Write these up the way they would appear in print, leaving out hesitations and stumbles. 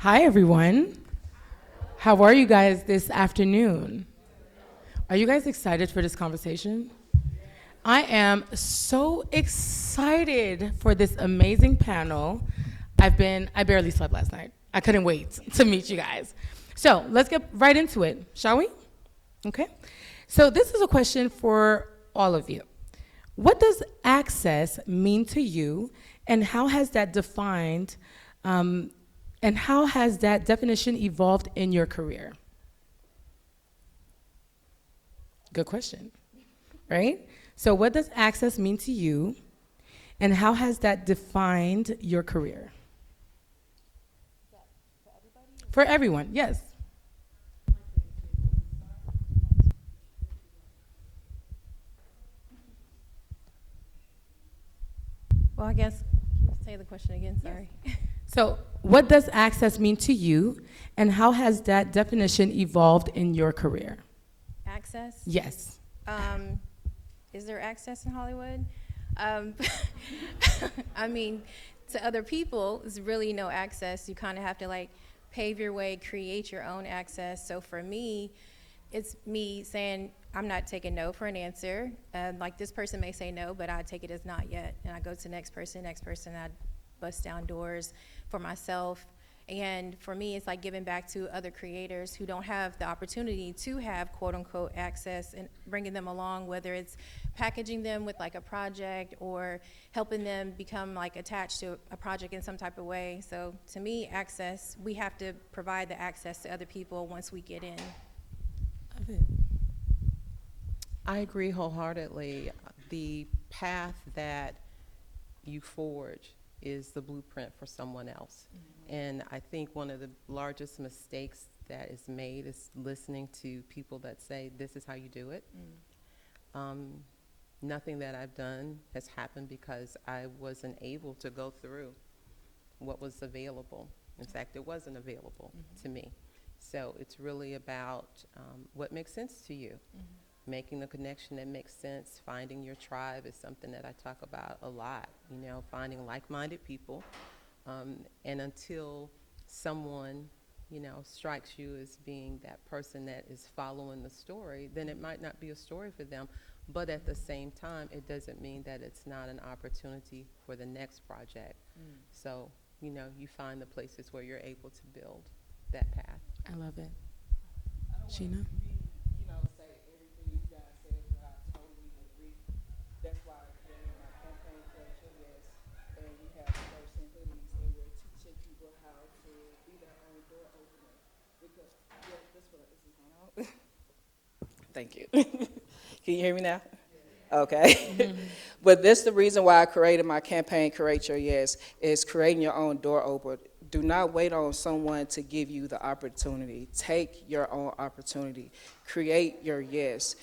Hi, everyone. How are you guys this afternoon? Are you guys excited for this conversation? I am so excited for this amazing panel. I barely slept last night. I couldn't wait to meet you guys. So let's get right into it, shall we? Okay. So this is a question for all of you. What does access mean to you, and how has that defined, and how has that definition evolved in your career? Good question, right? So what does access mean to you, and how has that defined your career? For everyone, yes. Well, I guess, can you say the question again? Sorry. So what does access mean to you, and how has that definition evolved in your career? Access? Yes. Um, is there access in Hollywood? Um, I mean, to other people, there's really no access. You kind of have to like pave your way, create your own access. So for me, it's me saying, I'm not taking no for an answer. Like this person may say no, but I take it as not yet. And I go to the next person, I bust down doors for myself. And for me, it's like giving back to other creators who don't have the opportunity to have quote unquote access, and bringing them along, whether it's packaging them with like a project or helping them become like attached to a project in some type of way. So to me, access, we have to provide the access to other people once we get in. Love it. I agree wholeheartedly. The path that you forge is the blueprint for someone else. And I think one of the largest mistakes that is made is listening to people that say, this is how you do it. Nothing that I've done has happened because I wasn't able to go through what was available. In fact, it wasn't available to me. So it's really about what makes sense to you. Making the connection that makes sense, finding your tribe is something that I talk about a lot, finding like-minded people. And until someone, strikes you as being that person that is following the story, then it might not be a story for them. But at the same time, it doesn't mean that it's not an opportunity for the next project. So, you find the places where you're able to build that path. I love it. Sheena? Say everything you guys said, but I totally agree. That's why I created my campaign culture, yes. And we have shirts and hoodies, and we're teaching people how to be their own door opener. Because, yeah, this is going on. Thank you. Can you hear me now? Okay. But that's the reason why I created my campaign, Create Your Yes, is creating your own door opener. Do not wait on someone to give you the opportunity. Take your own opportunity. Create your yes.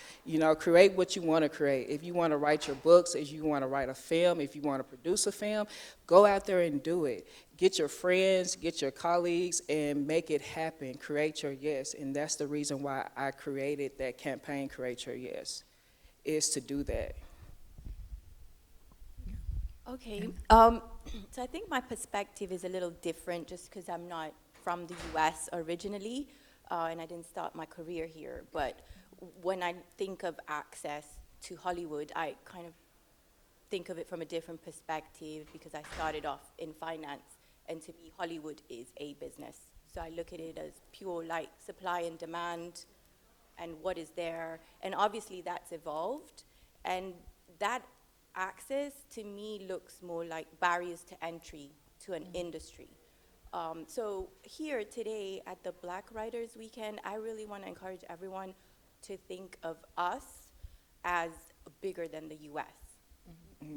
Create what you want to create. If you want to write your books, if you want to write a film, if you want to produce a film, go out there and do it. Get your friends, get your colleagues, and make it happen. Create your yes. And that's the reason why I created that campaign, Create Your Yes, is to do that. Okay, so I think my perspective is a little different just because I'm not from the US originally, and I didn't start my career here. But when I think of access to Hollywood, I kind of think of it from a different perspective because I started off in finance, and to me, Hollywood is a business. So I look at it as pure like supply and demand and what is there, and obviously that's evolved, and that access to me looks more like barriers to entry to an industry. So here today at the Black Writers Weekend, I really want to encourage everyone to think of us as bigger than the US.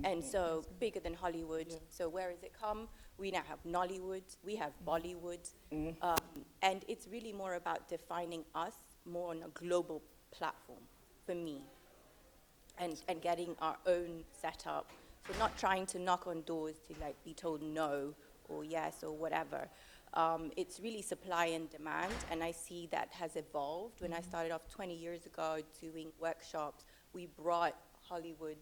And so bigger than Hollywood. Yeah. So where has it come? We now have Nollywood, we have Bollywood, and it's really more about defining us more on a global platform for me. And getting our own setup. So not trying to knock on doors to like be told no or yes or whatever. It's really supply and demand, and I see that has evolved. When I started off 20 years ago doing workshops, we brought Hollywood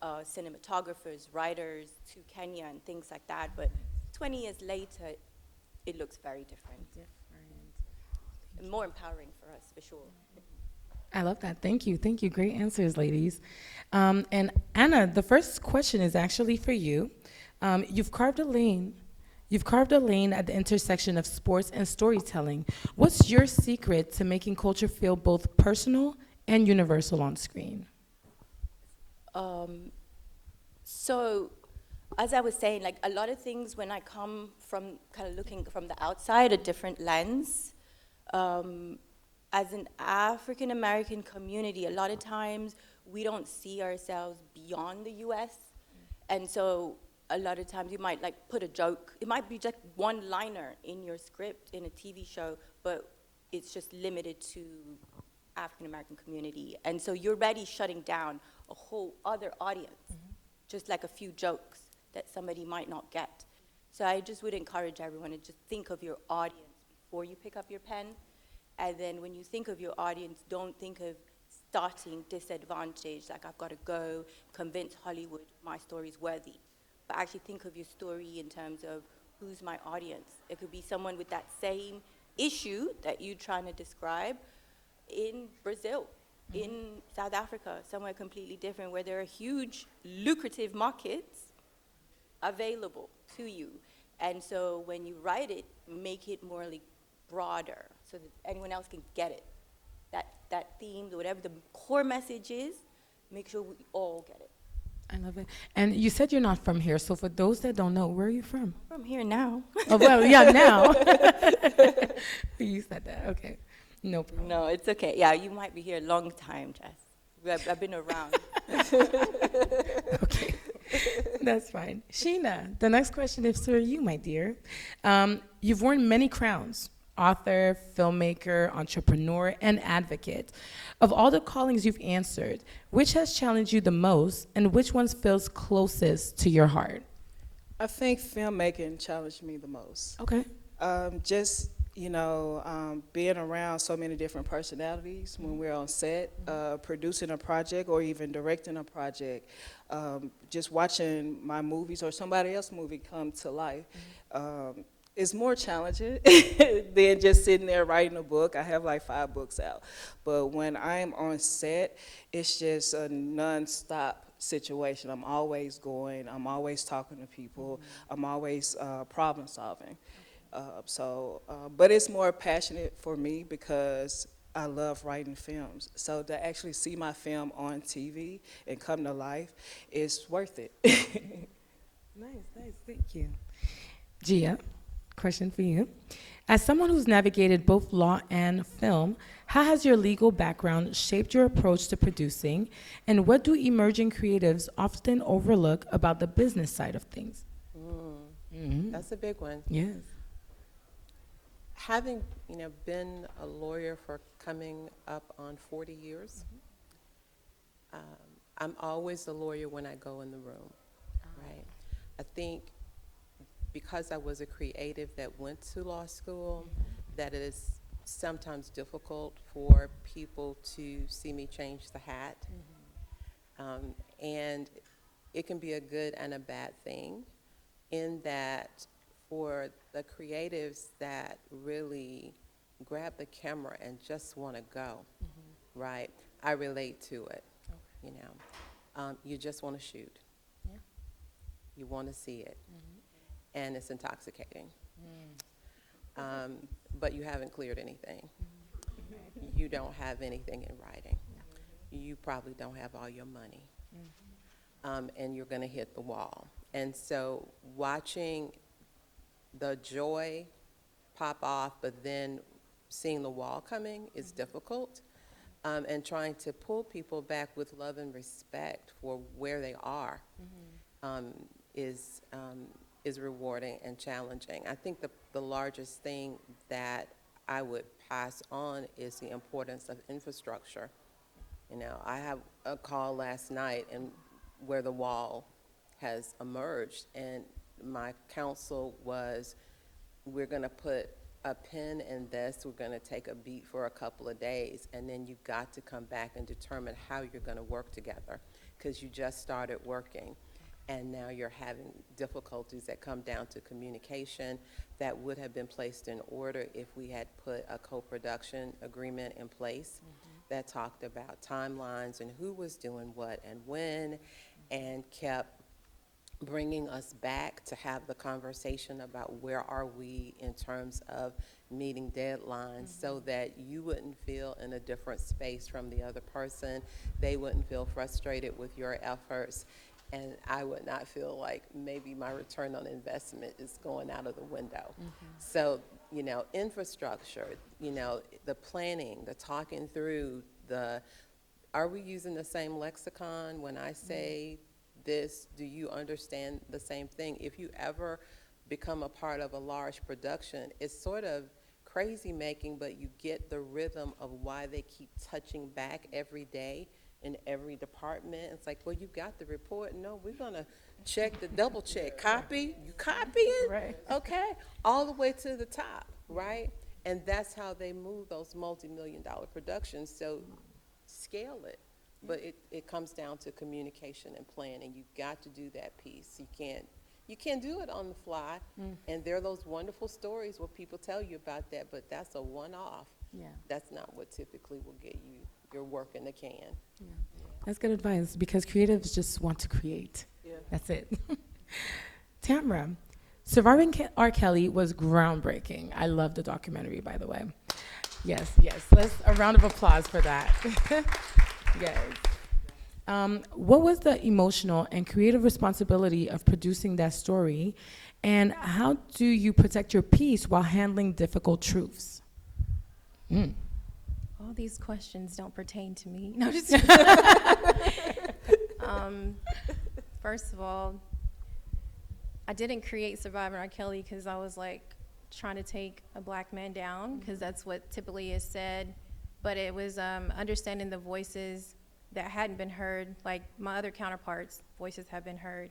cinematographers, writers to Kenya and things like that. But 20 years later, it looks very different. And more empowering for us, for sure. I love that. Thank you. Thank you. Great answers, ladies. And Anna, the first question is actually for you. You've carved a lane. You've carved a lane at the intersection of sports and storytelling. What's your secret to making culture feel both personal and universal on screen? So, as I was saying, like a lot of things when I come from kind of looking from the outside, a different lens. As an African American community, a lot of times we don't see ourselves beyond the US. And so a lot of times you might like put a joke, it might be just one liner in your script in a TV show, but it's just limited to African American community. And so you're already shutting down a whole other audience, just like a few jokes that somebody might not get. So I just would encourage everyone to just think of your audience before you pick up your pen. And then when you think of your audience, don't think of starting disadvantaged, like I've got to go convince Hollywood my story's worthy. But actually think of your story in terms of who's my audience. It could be someone with that same issue that you're trying to describe in Brazil, in South Africa, somewhere completely different, where there are huge, lucrative markets available to you. And so when you write it, make it more like broader so that anyone else can get it. That theme, whatever the core message is, make sure we all get it. I love it. And you said you're not from here, so for those that don't know, where are you from? From here now. Oh, well, yeah, now. You said that, okay. No problem. No, it's okay. Yeah, you might be here a long time, Jess. I've been around. Okay, that's fine. Sheena, the next question is for you, my dear. You've worn many crowns: author, filmmaker, entrepreneur, and advocate. Of all the callings you've answered, which has challenged you the most, and which one feels closest to your heart? I think filmmaking challenged me the most. Okay. Just, being around so many different personalities when we're on set, producing a project or even directing a project, just watching my movies or somebody else's movie come to life. It's more challenging than just sitting there writing a book. I have like 5 books out. But when I'm on set, it's just a nonstop situation. I'm always going, I'm always talking to people, I'm always problem solving. But it's more passionate for me because I love writing films. So to actually see my film on TV and come to life, it's worth it. Nice, thank you. Gia, question for you. As someone who's navigated both law and film, how has your legal background shaped your approach to producing, and what do emerging creatives often overlook about the business side of things? That's a big one. Yes. Having, been a lawyer for coming up on 40 years, I'm always the lawyer when I go in the room, right? I think because I was a creative that went to law school, that it is sometimes difficult for people to see me change the hat. And it can be a good and a bad thing in that for the creatives that really grab the camera and just want to go, right? I relate to it, you just want to shoot. Yeah. You want to see it. And it's intoxicating. But you haven't cleared anything. You don't have anything in writing. You probably don't have all your money. And you're going to hit the wall. And so watching the joy pop off, but then seeing the wall coming is difficult. And trying to pull people back with love and respect for where they are is rewarding and challenging. I think the largest thing that I would pass on is the importance of infrastructure. I have a call last night and where the wall has emerged, and my counsel was, we're going to put a pin in this, we're going to take a beat for a couple of days, and then you've got to come back and determine how you're going to work together, because you just started working. and now you're having difficulties that come down to communication that would have been placed in order if we had put a co-production agreement in place that talked about timelines and who was doing what and when, and kept bringing us back to have the conversation about where are we in terms of meeting deadlines, so that you wouldn't feel in a different space from the other person. They wouldn't feel frustrated with your efforts, and I would not feel like maybe my return on investment is going out of the window. So, you know, infrastructure, you know, the planning, the talking through, are we using the same lexicon? When I say this, do you understand the same thing? If you ever become a part of a large production, it's sort of crazy making, but you get the rhythm of why they keep touching back every day in every department. It's like, well, you got the report. No, we're gonna check the double check. Copy, you copying? Right. Okay, all the way to the top, right? And that's how they move those multi-million-dollar productions. So scale it. But it comes down to communication and planning. You've got to do that piece. You can't do it on the fly. And there are those wonderful stories where people tell you about that, but that's a one-off. Yeah. That's not what typically will get you your work in the can. That's good advice, because creatives just want to create. Yeah. That's it. Tamara, Surviving R. Kelly was groundbreaking. I love the documentary, by the way. Yes. Let's a round of applause for that. Yes. What was the emotional and creative responsibility of producing that story, and how do you protect your peace while handling difficult truths? All these questions don't pertain to me. No, just first of all, I didn't create Surviving R. Kelly because I was like trying to take a black man down, because that's what typically is said. But it was understanding the voices that hadn't been heard. Like my other counterparts' voices have been heard.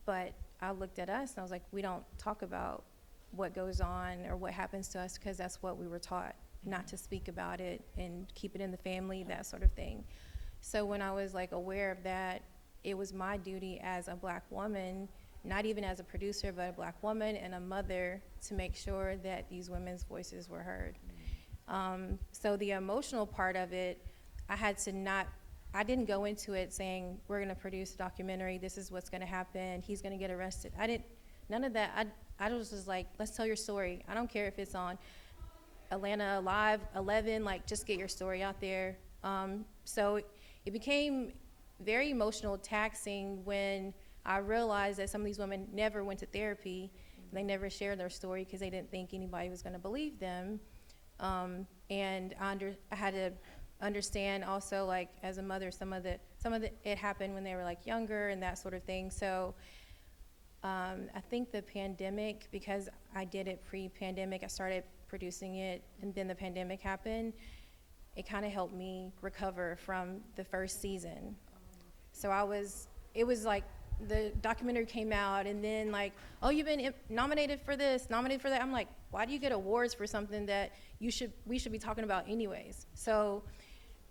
But I looked at us and I was like, we don't talk about what goes on or what happens to us, because that's what we were taught, not to speak about it and keep it in the family, that sort of thing. So when I was like aware of that, it was my duty as a black woman, not even as a producer, but a black woman and a mother, to make sure that these women's voices were heard. So the emotional part of it, I didn't go into it saying, we're gonna produce a documentary, this is what's gonna happen, he's gonna get arrested. None of that. I was just like, let's tell your story. I don't care if it's on Atlanta Live 11, like just get your story out there. So it became very emotional, taxing when I realized that some of these women never went to therapy. They never shared their story because they didn't think anybody was gonna believe them. And I had to understand also, like as a mother, some of it happened when they were like younger and that sort of thing. So I think the pandemic, because I did it pre-pandemic, I started producing it, and then the pandemic happened, it kind of helped me recover from the first season. So it was like the documentary came out, and then like, oh, you've been nominated for this, nominated for that. I'm like, why do you get awards for something that we should be talking about anyways? So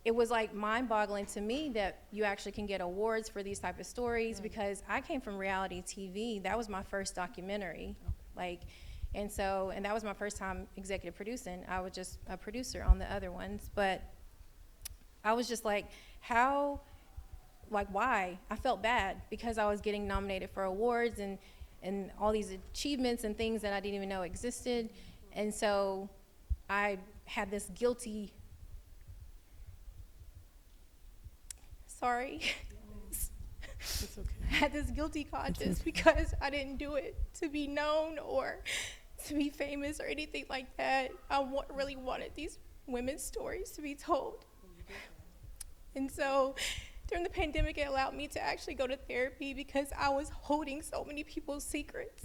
it was like mind-boggling to me that you actually can get awards for these type of stories, because I came from reality TV. That was my first documentary. And that was my first time executive producing. I was just a producer on the other ones, but I was just like, why? I felt bad because I was getting nominated for awards and all these achievements and things that I didn't even know existed. And so I had this guilty, It's okay. I had this guilty conscience because I didn't do it to be known or to be famous or anything like that. I really wanted these women's stories to be told. And so during the pandemic, it allowed me to actually go to therapy because I was holding so many people's secrets.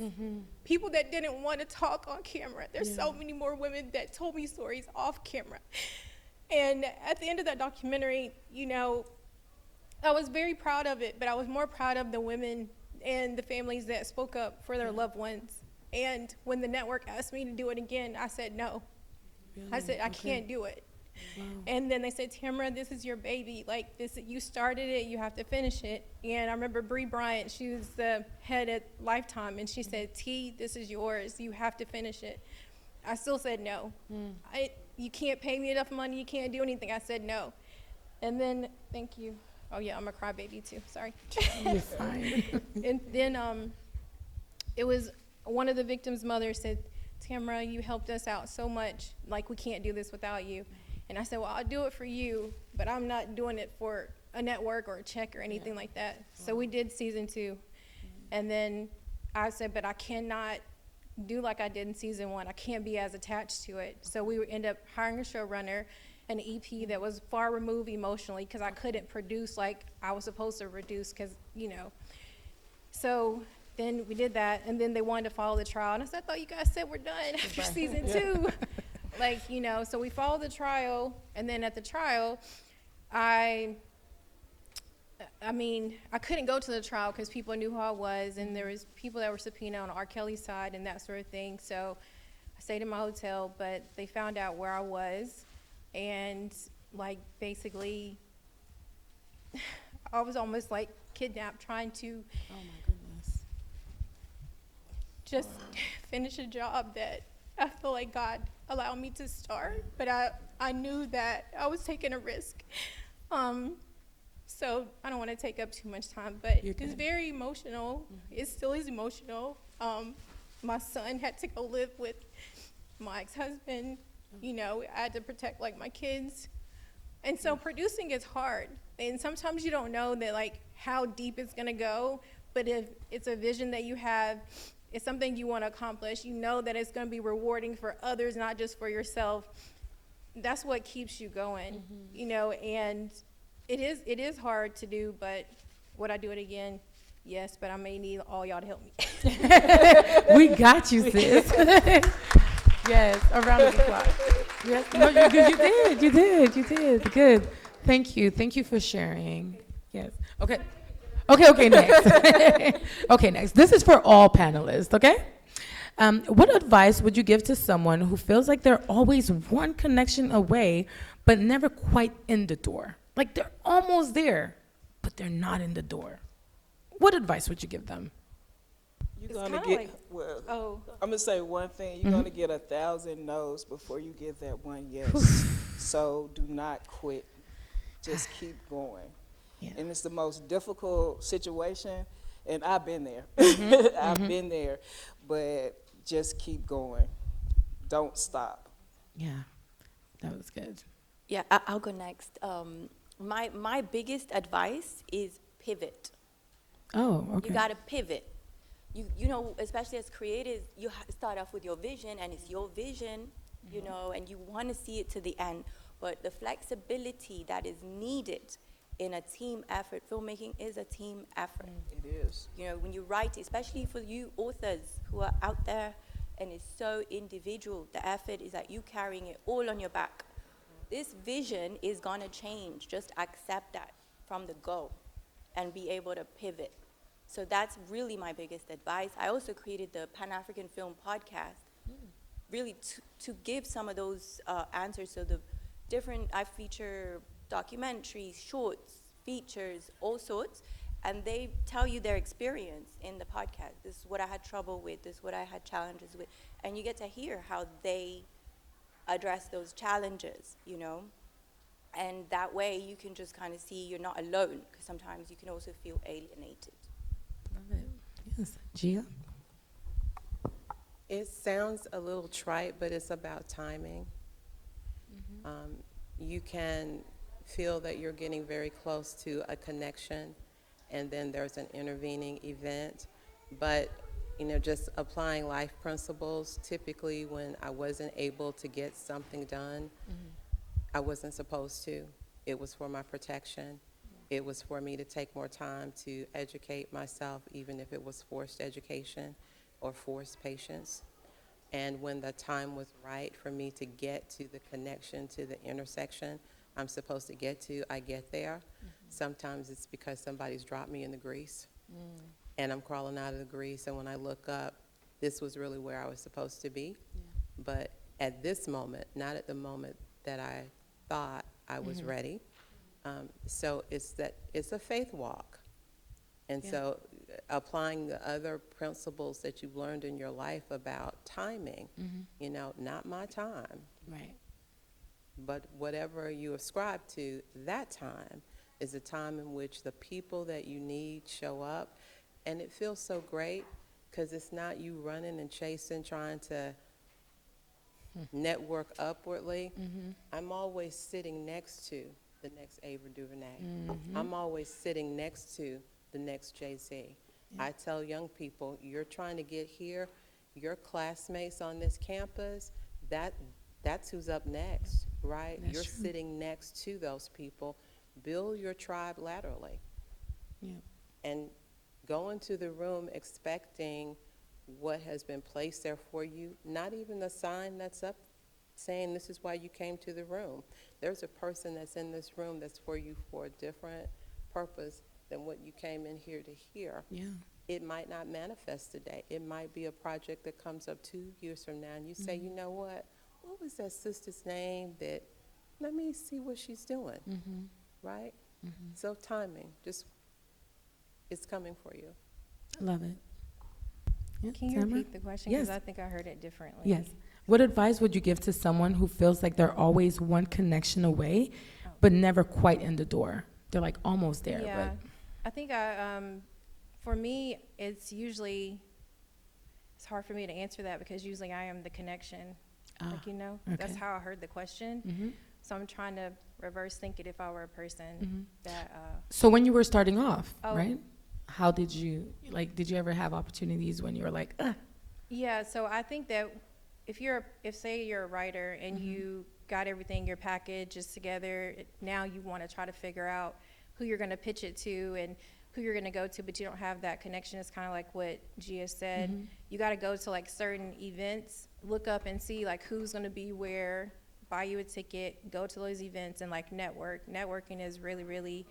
People that didn't want to talk on camera. There's so many more women that told me stories off camera. And at the end of that documentary, I was very proud of it, but I was more proud of the women and the families that spoke up for their loved ones. And when the network asked me to do it again, I said no. Really? I said, I can't do it. And then they said, Tamara, this is your baby. Like, this, you started it, you have to finish it. And I remember Bree Bryant, she was the head at Lifetime, and she said, T, this is yours. You have to finish it. I still said no. You can't pay me enough money. You can't do anything. I said no. And then, thank you. Oh, yeah, I'm a crybaby, too. Sorry. You're fine. And then it was one of the victims' mothers said, Tamara, you helped us out so much. Like, we can't do this without you. And I said, well, I'll do it for you, but I'm not doing it for a network or a check or anything like that. So we did season 2. And then I said, but I cannot do like I did in season 1. I can't be as attached to it. So we end up hiring a showrunner, an EP that was far removed emotionally, because I couldn't produce like I was supposed to produce, because, you know. So then we did that, and then they wanted to follow the trial. And I said, I thought you guys said we're done after season 2. Like, you know, so we followed the trial, and then at the trial, I mean, I couldn't go to the trial because people knew who I was, and there was people that were subpoenaed on R. Kelly's side and that sort of thing. So I stayed in my hotel, but they found out where I was, and like basically, I was almost like kidnapped, trying to just finish a job that I feel like God allowed me to start, but I knew that I was taking a risk. So I don't want to take up too much time, but it's very emotional. It still is emotional. My son had to go live with my ex-husband. You know, I had to protect like my kids. And so producing is hard. And sometimes you don't know that like how deep it's gonna go, but if it's a vision that you have, it's something you want to accomplish, you know that it's going to be rewarding for others, not just for yourself. That's what keeps you going, you know, and it is hard to do, but would I do it again? Yes, but I may need all y'all to help me. We got you, sis. Yes, a round of applause. Yes, no, you did. Good. Thank you for sharing. Yes. Okay, next. Okay, next. This is for all panelists, okay? What advice would you give to someone who feels like they're always one connection away, but never quite in the door? Like they're almost there, but they're not in the door. What advice would you give them? You're It's gonna kinda get like- well. Oh, I'm gonna say one thing. You're gonna get 1,000 no's before you get that one yes. So do not quit. Just keep going. Yeah. And it's the most difficult situation, and I've been there. I've been there, but just keep going. Don't stop. Yeah, that was good. Yeah, I'll go next. My biggest advice is pivot. Oh, okay. You gotta pivot. You know, especially as creatives, you start off with your vision, and it's your vision, you know, and you want to see it to the end. But the flexibility that is needed in a team effort, filmmaking is a team effort. It is. You know, when you write, especially for you authors who are out there, and it's so individual, the effort is that you carrying it all on your back. This vision is gonna change. Just accept that from the go and be able to pivot. So that's really my biggest advice. I also created the Pan-African Film Podcast, really to give some of those answers. So the different, I feature documentaries, shorts, features, all sorts, and they tell you their experience in the podcast. This is what I had trouble with, this is what I had challenges with, and you get to hear how they address those challenges, you know? And that way you can just kind of see you're not alone, because sometimes you can also feel alienated. Love it. Yes, Gia? It sounds a little trite, but it's about timing. You can feel that you're getting very close to a connection, and then there's an intervening event. But, you know, just applying life principles, typically when I wasn't able to get something done, I wasn't supposed to. It was for my protection. It was for me to take more time to educate myself, even if it was forced education or forced patience. And when the time was right for me to get to the connection, to the intersection I'm supposed to get to, I get there. Sometimes it's because somebody's dropped me in the grease, and I'm crawling out of the grease, and when I look up, this was really where I was supposed to be. But at this moment, not at the moment that I thought I was ready. So it's a faith walk. And Yeah. so applying the other principles that you've learned in your life about timing, not my time, Right. but whatever you ascribe to, that time is a time in which the people that you need show up. And it feels so great because it's not you running and chasing, trying to network upwardly. I'm always sitting next to the next Ava DuVernay. I'm always sitting next to the next Jay-Z. I tell young people, you're trying to get here, your classmates on this campus, that's who's up next, right? That's You're true. sitting next to those people. Build your tribe laterally. Yeah. And go into the room expecting what has been placed there for you, not even the sign that's up saying this is why you came to the room. There's a person that's in this room that's for you for a different purpose than what you came in here to hear. Yeah. It might not manifest today. It might be a project that comes up 2 years from now and you say, you know what was that sister's name that, let me see what she's doing, right? So timing, just, it's coming for you. Love it. Yeah, Can you Tamara? repeat the question? Yes. Because I think I heard it differently. Yes. What advice would you give to someone who feels like they're always one connection away, but never quite in the door? They're like almost there, Yeah. I think for me, it's hard for me to answer that because usually I am the connection. That's okay. how I heard the question. So I'm trying to reverse think it if I were a person that. So when you were starting off, Oh. right? How did you did you ever have opportunities when you were like, Yeah, so I think that if say you're a writer and you got everything, your package is together, now you want to try to figure out who you're going to pitch it to and who you're going to go to, but you don't have that connection. It's kind of like what Gia said. You got to go to like certain events, look up and see like who's going to be where, buy you a ticket, go to those events and like network. Networking is really, really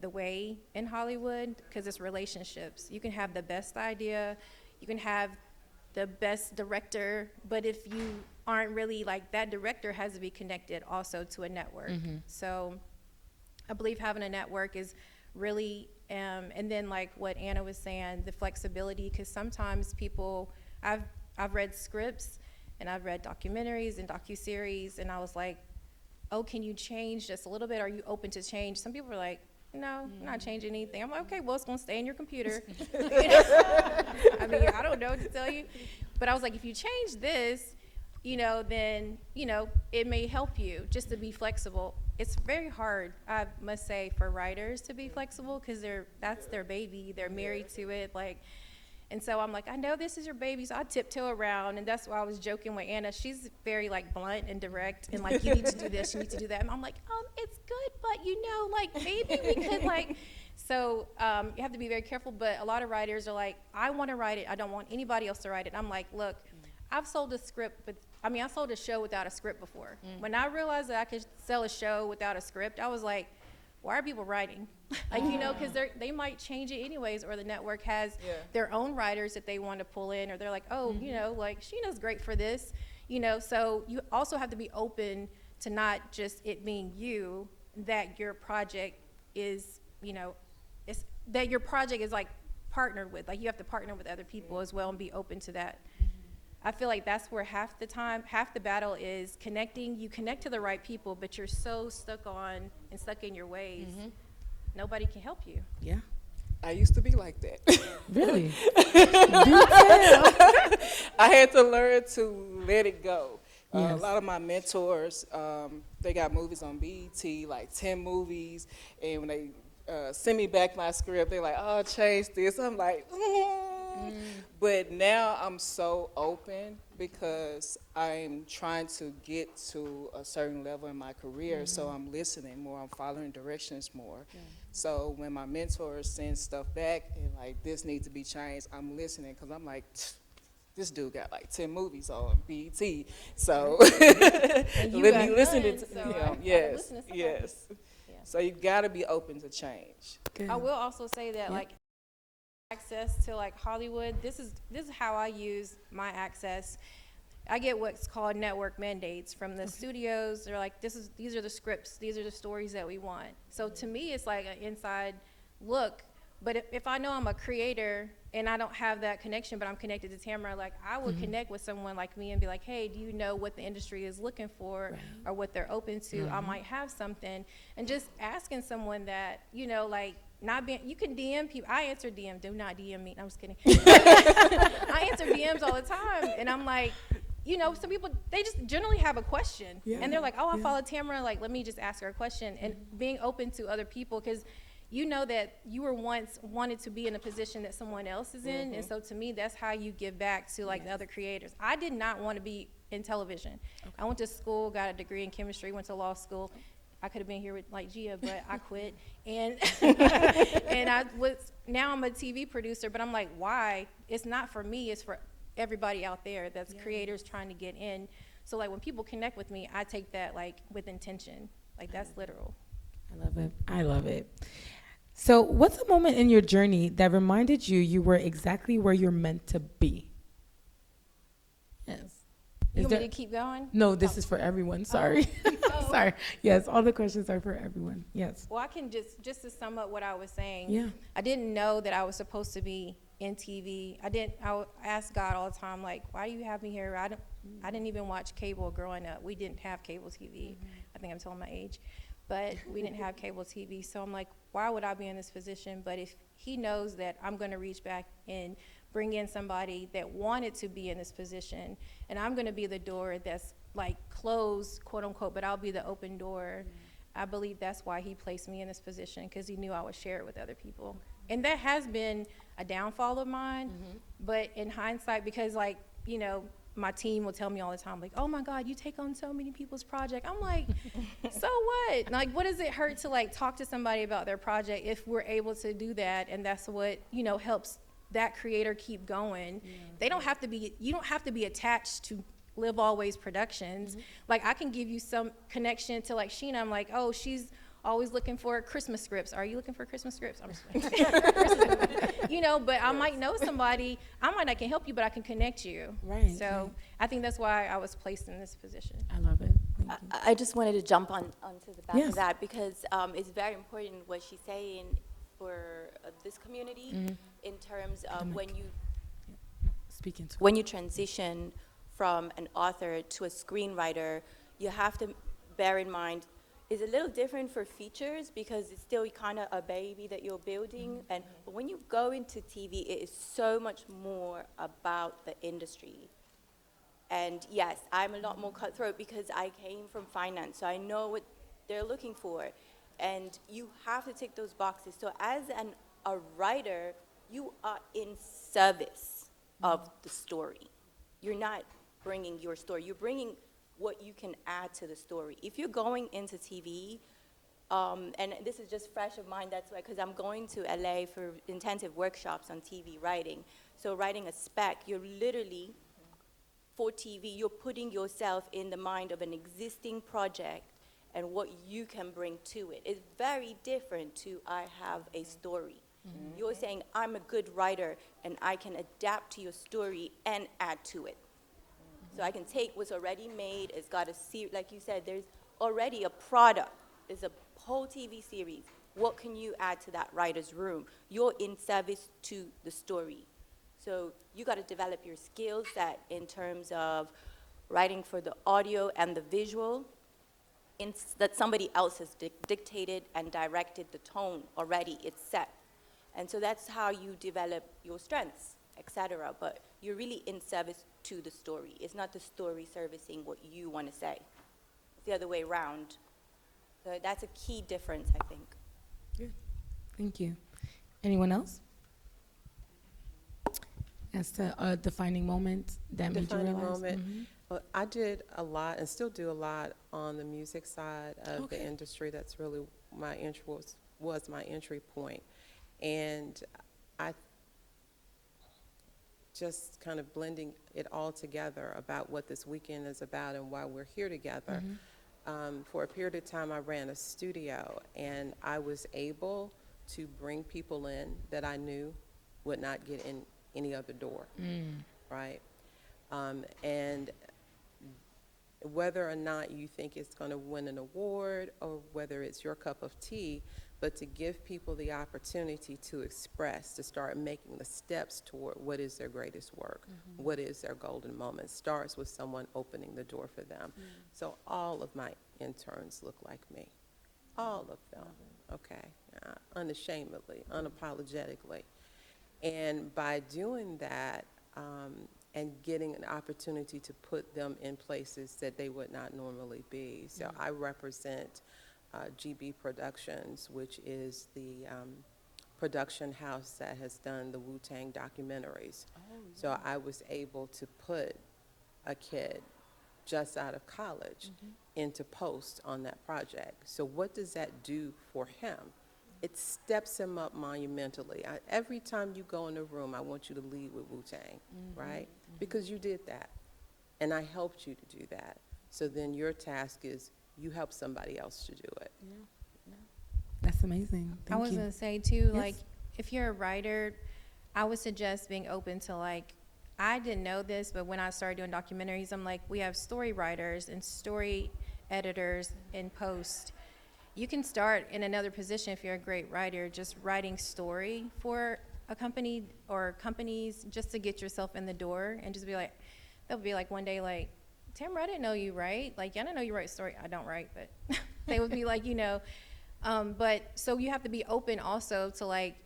the way in Hollywood because it's relationships. You can have the best idea, you can have the best director, but if you aren't really like that director has to be connected also to a network. So I believe having a network is really, and then like what Anna was saying, the flexibility, because sometimes people, I've read scripts and I've read documentaries and docuseries, and I was like, oh, can you change just a little bit? Are you open to change? Some people are like, no, I'm not changing anything. I'm like, okay, well, it's going to stay in your computer. I mean, I don't know what to tell you. But I was like, if you change this, then, it may help you just to be flexible. It's very hard, I must say, for writers to be flexible because that's their baby. They're married to it. And so I'm like, I know this is your baby, so I tiptoe around. And that's why I was joking with Anna. She's very blunt and direct and you need to do this, you need to do that. And I'm like, it's good, but maybe we could so you have to be very careful. But a lot of writers are like, I want to write it. I don't want anybody else to write it. I'm like, look, I've sold a script, I sold a show without a script before. When I realized that I could sell a show without a script, I was like, why are people writing? Because they might change it anyways, or the network has their own writers that they want to pull in, or they're like, Sheena's great for this, so you also have to be open to not just it being you, that your project is, that your project is partnered with, you have to partner with other people as well and be open to that. I feel like that's where half the battle is connecting. You connect to the right people, but you're so stuck in your ways. Nobody can help you. yeah, I used to be like that. really? I had to learn to let it go. A Yes. lot of my mentors, they got movies on BET, 10 movies, and when they send me back my script, they're like, oh, change this. I'm like, But now I'm so open because I'm trying to get to a certain level in my career, so I'm listening more, I'm following directions more. So when my mentors send stuff back and this needs to be changed, I'm listening because I'm like, this dude got 10 movies on BET, so let me listen to him. Yes, yes. So you gotta be open to change. Good. I will also say that access to Hollywood, this is how I use my access. I get what's called network mandates from the studios. They're like, these are the scripts, these are the stories that we want. So to me, it's like an inside look. But if I know I'm a creator and I don't have that connection, but I'm connected to Tamara, like I would connect with someone like me and be like, hey, do you know what the industry is looking for or what they're open to? I might have something. And just asking someone that, you know, like not being, you can DM people. I answer DM, do not DM me. No, I'm just kidding. I answer DMs all the time. And I'm like, you know, some people, they just generally have a question. And they're like, oh, I follow Tamara. Like, let me just ask her a question. And being open to other people, because you know that you were once wanted to be in a position that someone else is in. And so to me, that's how you give back to like the other creators. I did not want to be in television. I went to school, got a degree in chemistry, went to law school. I could have been here with like Gia, but I quit. And now I'm a TV producer, but I'm like, why? It's not for me, it's for everybody out there that's creators trying to get in. So like when people connect with me, I take that like with intention. Like that's literal. I love it. I love it. So what's a moment in your journey that reminded you you were exactly where you're meant to be? Yes. You want me to keep going? No, this is for everyone. Sorry. Sorry. Yes, all the questions are for everyone. Yes. Well, I can just to sum up what I was saying. Yeah. I didn't know that I was supposed to be in TV. I asked God all the time, like, why do you have me here? I didn't even watch cable growing up. We didn't have cable TV. I think I'm telling my age. But we didn't have cable TV. So I'm like, why would I be in this position? But if he knows that I'm going to reach back and bring in somebody that wanted to be in this position, and I'm going to be the door that's like closed, quote unquote, but I'll be the open door. I believe that's why he placed me in this position, because he knew I would share it with other people. And that has been a downfall of mine. But in hindsight, because like, you know, my team will tell me all the time, like, oh my God, you take on so many people's project. I'm like, so what? Like, what does it hurt to like talk to somebody about their project if we're able to do that? And that's what, you know, helps that creator keep going. They don't have to be, you don't have to be attached to Live Always Productions. Like I can give you some connection to like Sheena. I'm like, oh, she's always looking for Christmas scripts. Are you looking for Christmas scripts? I'm just you know, but I might know somebody. I might not can help you, but I can connect you. Right. So I think that's why I was placed in this position. I love it. Thank you. I just wanted to jump onto the back Yes. of that because it's very important what she's saying for this community in terms of when you transition from an author to a screenwriter, you have to bear in mind it's a little different for features because it's still kind of a baby that you're building. And but when you go into TV, it is so much more about the industry. And yes, I'm a lot more cutthroat because I came from finance, so I know what they're looking for. And you have to tick those boxes. So as a writer, you are in service of the story. You're not bringing your story. You're bringing what you can add to the story. If you're going into TV, and this is just fresh of mind, that's why, because I'm going to LA for intensive workshops on TV writing. So writing a spec, you're literally, for TV, you're putting yourself in the mind of an existing project and what you can bring to it. It's very different to I have a story. You're saying I'm a good writer and I can adapt to your story and add to it. So I can take what's already made, it's got a series, like you said, there's already a product, there's a whole TV series. What can you add to that writer's room? You're in service to the story. So you got to develop your skill set in terms of writing for the audio and the visual, that somebody else has dictated and directed the tone already, it's set. And so that's how you develop your strengths, etc. But you're really in service to the story. It's not the story servicing what you want to say. It's the other way around. So that's a key difference, I think. Good. Thank you. Anyone else? As to a defining moment that made you Defining realize? moment. Well, I did a lot and still do a lot on the music side of the industry. That's really my interest, was my entry point. And I just kind of blending it all together about what this weekend is about and why we're here together. For a period of time, I ran a studio, and I was able to bring people in that I knew would not get in any other door, right? And whether or not you think it's going to win an award or whether it's your cup of tea, but to give people the opportunity to express, to start making the steps toward what is their greatest work, what is their golden moment, starts with someone opening the door for them. So all of my interns look like me, all of them, okay, unashamedly, unapologetically. And by doing that, and getting an opportunity to put them in places that they would not normally be. So I represent GB Productions, which is the production house that has done the Wu-Tang documentaries. So I was able to put a kid just out of college into post on that project. So what does that do for him? It steps him up monumentally. Every time you go in a room, I want you to lead with Wu-Tang, right? Because you did that, and I helped you to do that. So then your task is you help somebody else to do it. That's amazing. I Thank was you. gonna say too, Yes. like, if you're a writer, I would suggest being open to, like, I didn't know this, but when I started doing documentaries, I'm like, we have story writers and story editors in post. You can start in another position if you're a great writer, just writing story for a company or companies just to get yourself in the door and just be like, they'll be like one day like, Tamara, I didn't know you write. Like, yeah, I didn't know you write story. I don't write, but they would be like, you know. But so you have to be open also to like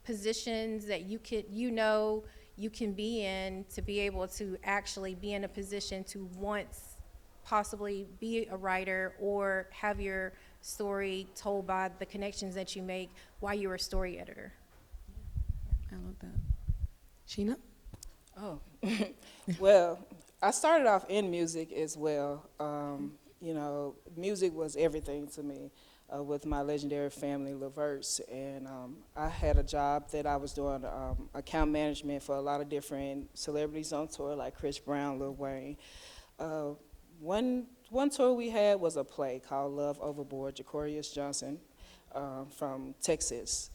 positions that you could, you know, you can be in to be able to actually be in a position to once possibly be a writer or have your story told by the connections that you make while you're a story editor. I love that. Sheena? Oh, well, I started off in music as well. You know, music was everything to me with my legendary family, LaVerse. And I had a job that I was doing account management for a lot of different celebrities on tour, like Chris Brown, Lil Wayne. One tour we had was a play called Love Overboard, Jacorius Johnson from Texas.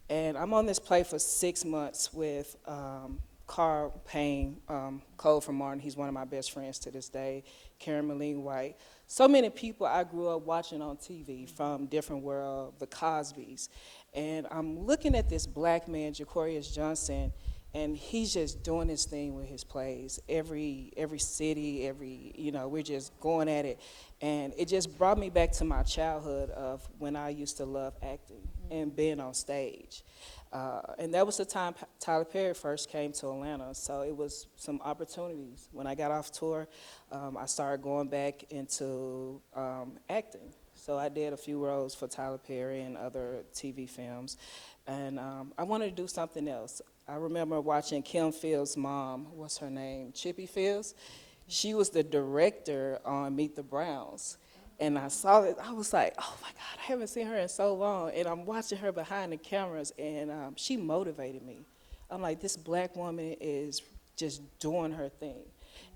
And I'm on this play for 6 months with Carl Payne, Cole from Martin. He's one of my best friends to this day, Karen Malene White. So many people I grew up watching on TV from different world, the Cosbys. And I'm looking at this black man, Jacorius Johnson, and he's just doing his thing with his plays. Every city, you know, we're just going at it. And it just brought me back to my childhood of when I used to love acting and being on stage. And that was the time Tyler Perry first came to Atlanta, so it was some opportunities. When I got off tour, I started going back into acting. So I did a few roles for Tyler Perry and other TV films, and I wanted to do something else. I remember watching Kim Fields' mom, what's her name, Chippy Fields. She was the director on Meet the Browns. And I saw it, I was like, oh my God, I haven't seen her in so long. And I'm watching her behind the cameras, and she motivated me. I'm like, this black woman is just doing her thing.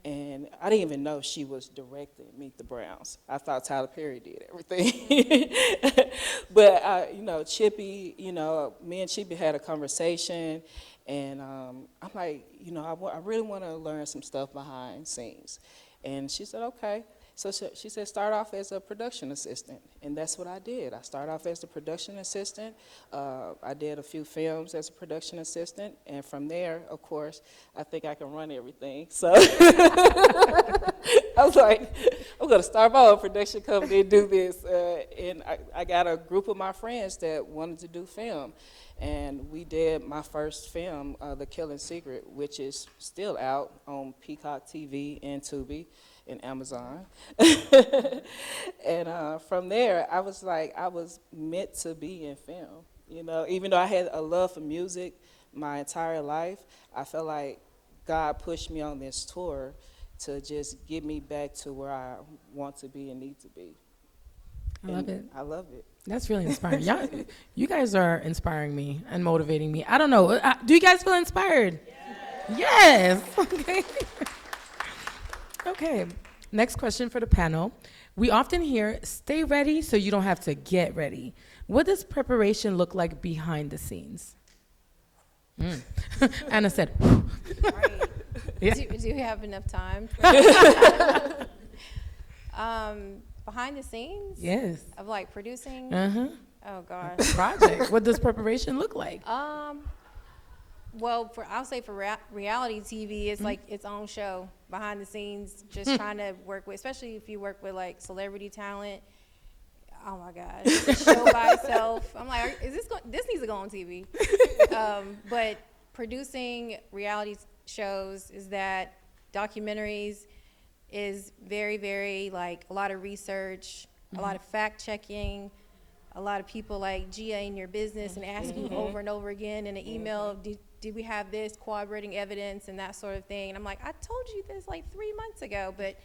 And I didn't even know she was directing Meet the Browns. I thought Tyler Perry did everything. But, you know, Chippy, you know, me and Chippy had a conversation, and I'm like, you know, I really want to learn some stuff behind scenes. And she said, okay. So she said, start off as a production assistant, and that's what I did. I started off as a production assistant. I did a few films as a production assistant, and from there, of course, I think I can run everything. So I was like, I'm going to start my own production company and do this. And I got a group of my friends that wanted to do film, and we did my first film, The Killing Secret, which is still out on Peacock TV and Tubi and Amazon. And from there, I was like, I was meant to be in film. You know, even though I had a love for music my entire life, I felt like God pushed me on this tour to just get me back to where I want to be and need to be. I love it. I love it. That's really inspiring. Y'all, you guys are inspiring me and motivating me. I don't know. Do you guys feel inspired? Yes. Okay. Okay. Next question for the panel. We often hear, stay ready so you don't have to get ready. What does preparation look like behind the scenes? Anna said, Right. yeah. Do we have enough time? Behind the scenes Yes. of like producing. Uh-huh. Oh gosh. Project. What does preparation look like? Well, I'll say for reality TV, it's like its own show behind the scenes, just trying to work with, especially if you work with like celebrity talent. Oh my gosh, the show by itself. I'm like, this needs to go on TV. But producing reality shows is that documentaries is very, very like a lot of research, a lot of fact checking, a lot of people like GA in your business and asking over and over again in an email, did we have this corroborating evidence and that sort of thing? And I'm like, I told you this like 3 months ago, but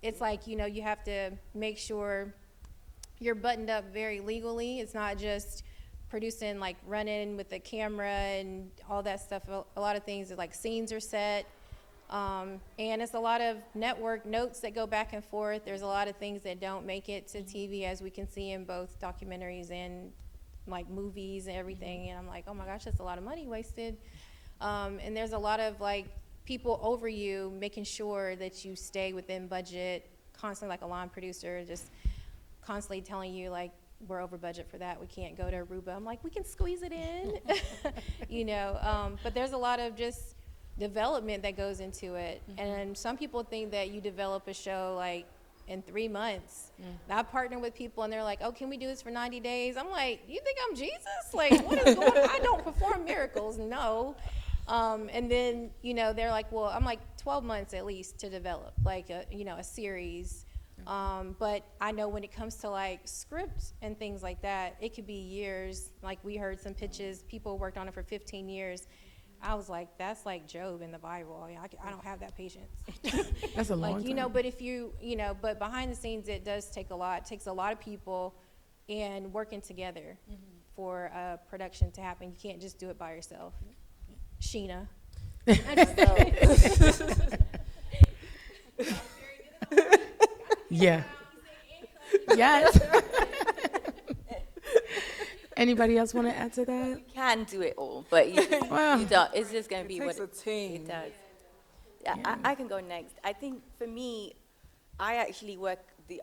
it's like, you know, you have to make sure you're buttoned up very legally. It's not just producing like running with the camera and all that stuff. A lot of things like scenes are set. And it's a lot of network notes that go back and forth. There's a lot of things that don't make it to TV, as we can see in both documentaries and like movies and everything. And I'm like, oh my gosh, that's a lot of money wasted. And there's a lot of like people over you making sure that you stay within budget, constantly like a line producer, just constantly telling you like, we're over budget for that. We can't go to Aruba. I'm like, we can squeeze it in, you know. But there's a lot of just development that goes into it. And some people think that you develop a show like in 3 months. I partner with people and they're like, oh, can we do this for 90 days? I'm like, you think I'm Jesus? Like, what is going on? I don't perform miracles, no. And then, you know, they're like, well, I'm like 12 months at least to develop like a, you know, a series. But I know when it comes to like scripts and things like that, it could be years. Like we heard some pitches, people worked on it for 15 years. I was like, that's like Job in the Bible. I mean, I don't have that patience. That's a long like, you time. know, but if you know, but behind the scenes, it does take a lot. It takes a lot of people and working together for a production to happen. You can't just do it by yourself. Sheena. Yeah. Yes. Anybody else want to add to that? Can do it all, but you don't. It's just going to be takes what a team. it does. Yeah, I can go next. I think for me, I actually work the.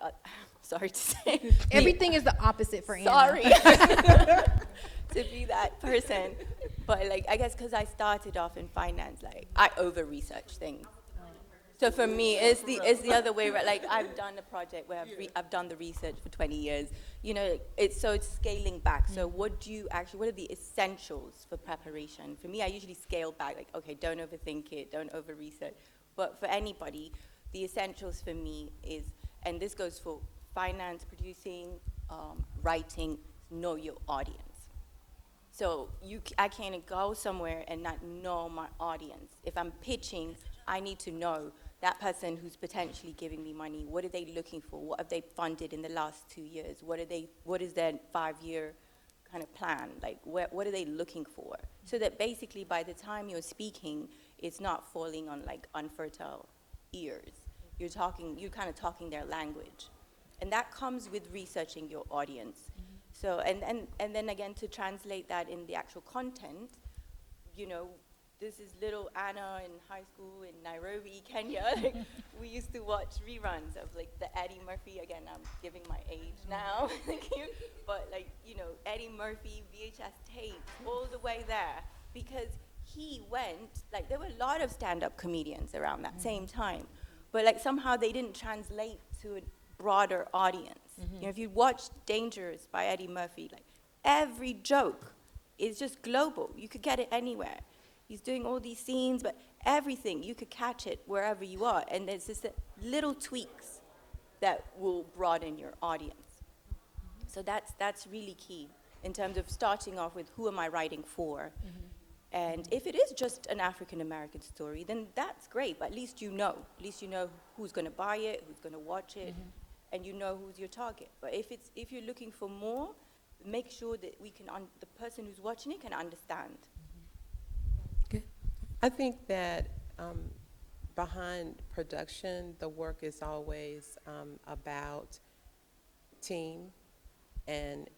Sorry to say. Everything is the opposite for Anna. Sorry to be that person, but like I guess because I started off in finance, like I over research things. So for me, it's the other way, right? Like I've done a project where I've done the research for 20 years. You know, it's scaling back. So what are the essentials for preparation? For me, I usually scale back, like, okay, don't overthink it, don't over research. But for anybody, the essentials for me is, and this goes for finance, producing, writing, know your audience. So I can't go somewhere and not know my audience. If I'm pitching, I need to know that person who's potentially giving me money. What are they looking for? What have they funded in the last 2 years? What is their 5-year kind of plan? Like, what are they looking for? So that basically by the time you're speaking, it's not falling on like unfertile ears. You're kind of talking their language. And that comes with researching your audience. So, and then again, to translate that in the actual content, you know, this is little Anna in high school in Nairobi, Kenya. Like, we used to watch reruns of like the Eddie Murphy. Again, I'm giving my age now. Thank you. But like, you know, Eddie Murphy VHS tapes all the way there, because he went, like there were a lot of stand-up comedians around that same time, but like somehow they didn't translate to a broader audience. You know, if you watch Dangerous by Eddie Murphy, like every joke is just global. You could get it anywhere. He's doing all these scenes, but everything, you could catch it wherever you are. And there's just little tweaks that will broaden your audience. So that's really key in terms of starting off with who am I writing for? And if it is just an African-American story, then that's great, but at least you know. At least you know who's going to buy it, who's going to watch it, and you know who's your target. But if you're looking for more, make sure that the person who's watching it can understand. I think that behind production, the work is always about team and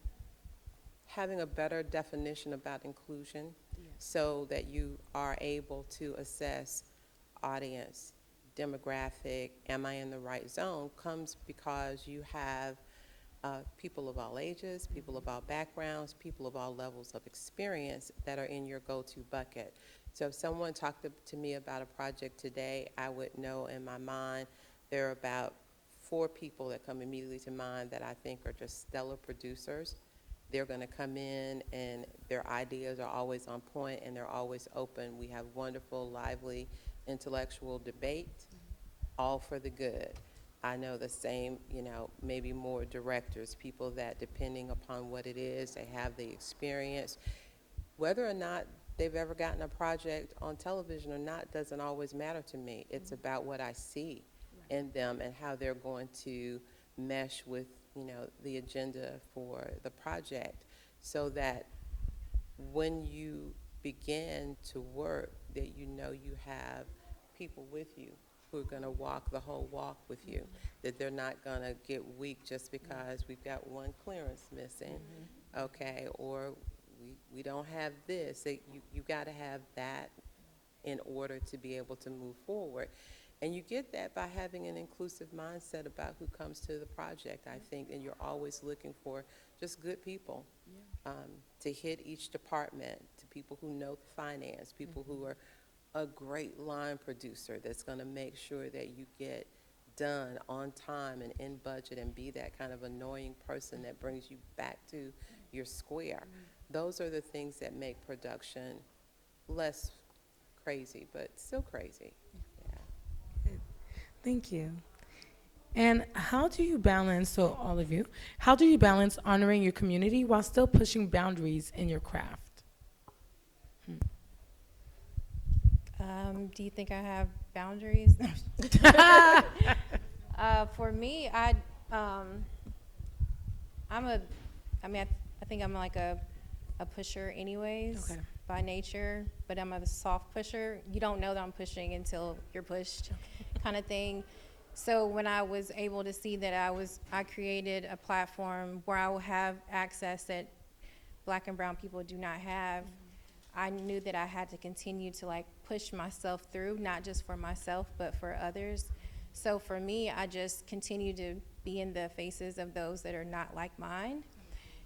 having a better definition about inclusion so that you are able to assess audience demographic, am I in the right zone, comes because you have people of all ages, people of all backgrounds, people of all levels of experience that are in your go-to bucket. So if someone talked to me about a project today, I would know in my mind there are about 4 people that come immediately to mind that I think are just stellar producers. They're going to come in and their ideas are always on point and they're always open. We have wonderful, lively, intellectual debate, all for the good. I know the same, maybe more directors, people that depending upon what it is, they have the experience. Whether or not they've ever gotten a project on television or not doesn't always matter to me. It's about what I see in them and how they're going to mesh with, the agenda for the project, so that when you begin to work, that you have people with you who are going to walk the whole walk with you, that they're not going to get weak just because we've got one clearance missing, okay, or we don't have this. You got to have that in order to be able to move forward. And you get that by having an inclusive mindset about who comes to the project, I think, and you're always looking for just good people to hit each department, to people who know the finance, people who are a great line producer that's going to make sure that you get done on time and in budget and be that kind of annoying person that brings you back to your square. Those are the things that make production less crazy, but still crazy. Thank you. And how do you balance, so all of you, how do you balance honoring your community while still pushing boundaries in your craft? Do you think I have boundaries? For me, I think I'm like a pusher anyways, Okay. by nature, but I'm a soft pusher. You don't know that I'm pushing until you're pushed, kind of thing. So when I was able to see that I created a platform where I will have access that Black and brown people do not have, I knew that I had to continue to like push myself through, not just for myself, but for others. So for me, I just continue to be in the faces of those that are not like mine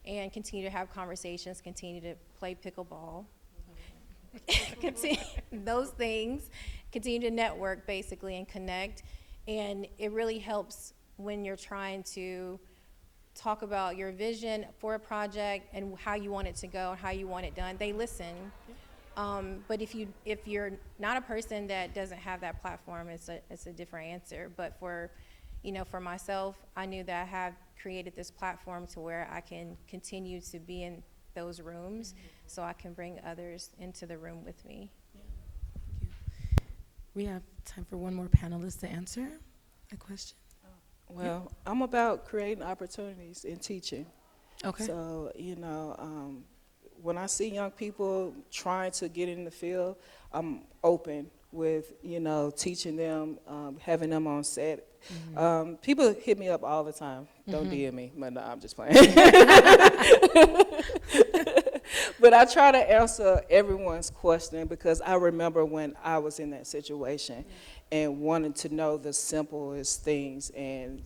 and continue to have conversations, continue to play pickleball, continue those things, continue to network basically and connect. And it really helps when you're trying to talk about your vision for a project and how you want it to go and how you want it done. They listen. But if you're not a person that doesn't have that platform, it's a different answer. But for myself, I knew that I have created this platform to where I can continue to be in those rooms, so I can bring others into the room with me. We have time for one more panelist to answer a question. Well, I'm about creating opportunities in teaching. Okay. So, when I see young people trying to get in the field, I'm open with, teaching them, having them on set. People hit me up all the time. Don't DM me, but no, I'm just playing. But I try to answer everyone's question because I remember when I was in that situation and wanted to know the simplest things, and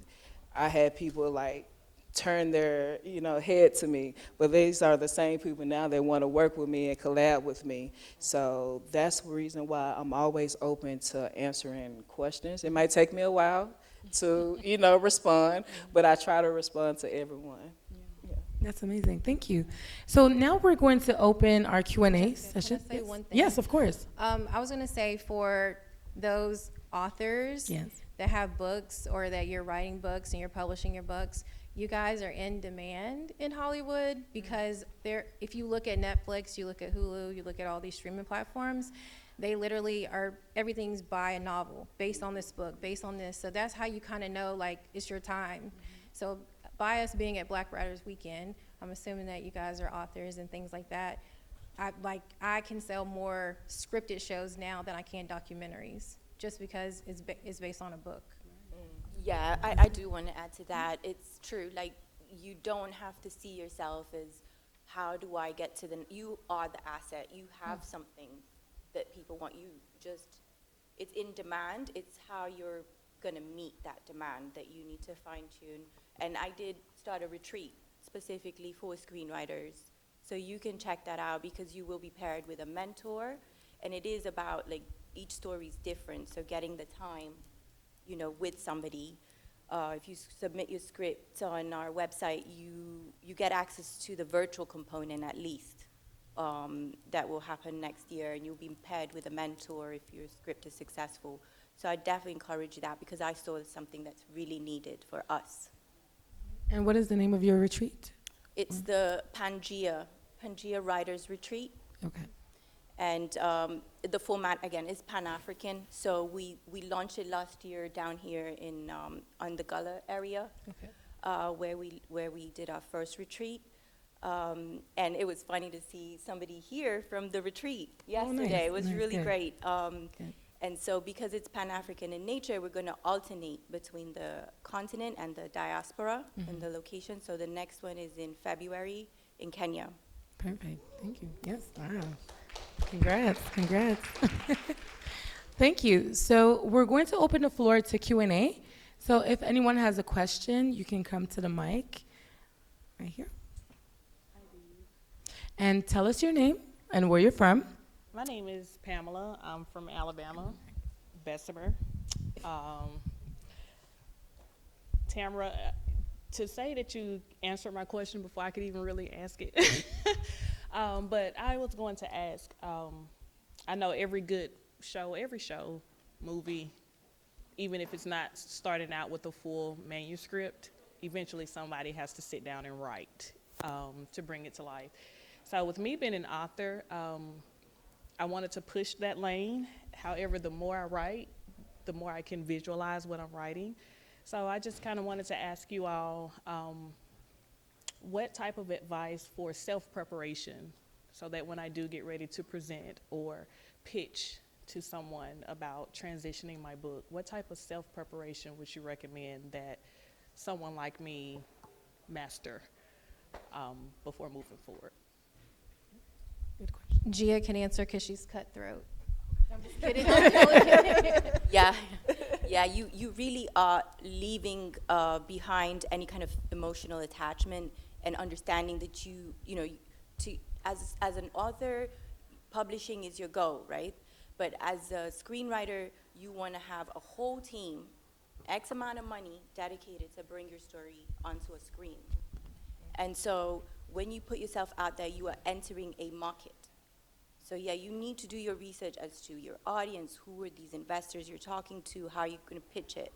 I had people like turn their head to me, but these are the same people now that want to work with me and collab with me. So that's the reason why I'm always open to answering questions. It might take me a while to respond, but I try to respond to everyone. That's amazing. Thank you. So now we're going to open our Q&A session. Can I say Yes. one thing? Yes, of course. I was going to say for those authors Yes. that have books or that you're writing books and you're publishing your books, you guys are in demand in Hollywood because if you look at Netflix, you look at Hulu, you look at all these streaming platforms, they literally everything's by a novel, based on this book, based on this. So that's how you kind of know, like, it's your time. So by us being at Black Writers Weekend, I'm assuming that you guys are authors and things like that. I can sell more scripted shows now than I can documentaries, just because it's based on a book. Yeah, I do want to add to that. It's true. Like, you don't have to see yourself as, how do I get to you are the asset. You have something that people want. You just it's in demand. It's how you're going to meet that demand that you need to fine tune. And I did start a retreat specifically for screenwriters. So you can check that out because you will be paired with a mentor. And it is about, like, each story is different. So getting the time, you know, with somebody. If you submit your script on our website, you get access to the virtual component at least. That will happen next year, and you'll be paired with a mentor if your script is successful. So I definitely encourage that because I saw it's something that's really needed for us. And what is the name of your retreat? It's the Pangea Writers Retreat. Okay. And the format, again, is Pan-African. So we launched it last year down here in on the Gullah area, Okay. where we did our first retreat. And it was funny to see somebody here from the retreat yesterday. Nice, It was nice, really good. great. Good. And so because it's Pan-African in nature, we're going to alternate between the continent and the diaspora and the location. So the next one is in February in Kenya. Perfect. Thank you. Yes. Wow. Congrats. Congrats. Thank you. So we're going to open the floor to Q&A. So if anyone has a question, you can come to the mic right here. And tell us your name and where you're from. My name is Pamela. I'm from Alabama, Bessemer. Tamara, to say that you answered my question before I could even really ask it, but I was going to ask, I know every show, movie, even if it's not starting out with a full manuscript, eventually somebody has to sit down and write to bring it to life. So with me being an author, I wanted to push that lane. However, the more I write, the more I can visualize what I'm writing. So I just kind of wanted to ask you all, what type of advice for self-preparation so that when I do get ready to present or pitch to someone about transitioning my book, what type of self-preparation would you recommend that someone like me master before moving forward? Good question. Gia can answer because she's cutthroat. Yeah, you really are leaving behind any kind of emotional attachment and understanding that you know, as an author, publishing is your goal, right? But as a screenwriter, you want to have a whole team, X amount of money dedicated to bring your story onto a screen. And so when you put yourself out there, you are entering a market. So yeah, you need to do your research as to your audience, who are these investors you're talking to, how you're going to pitch it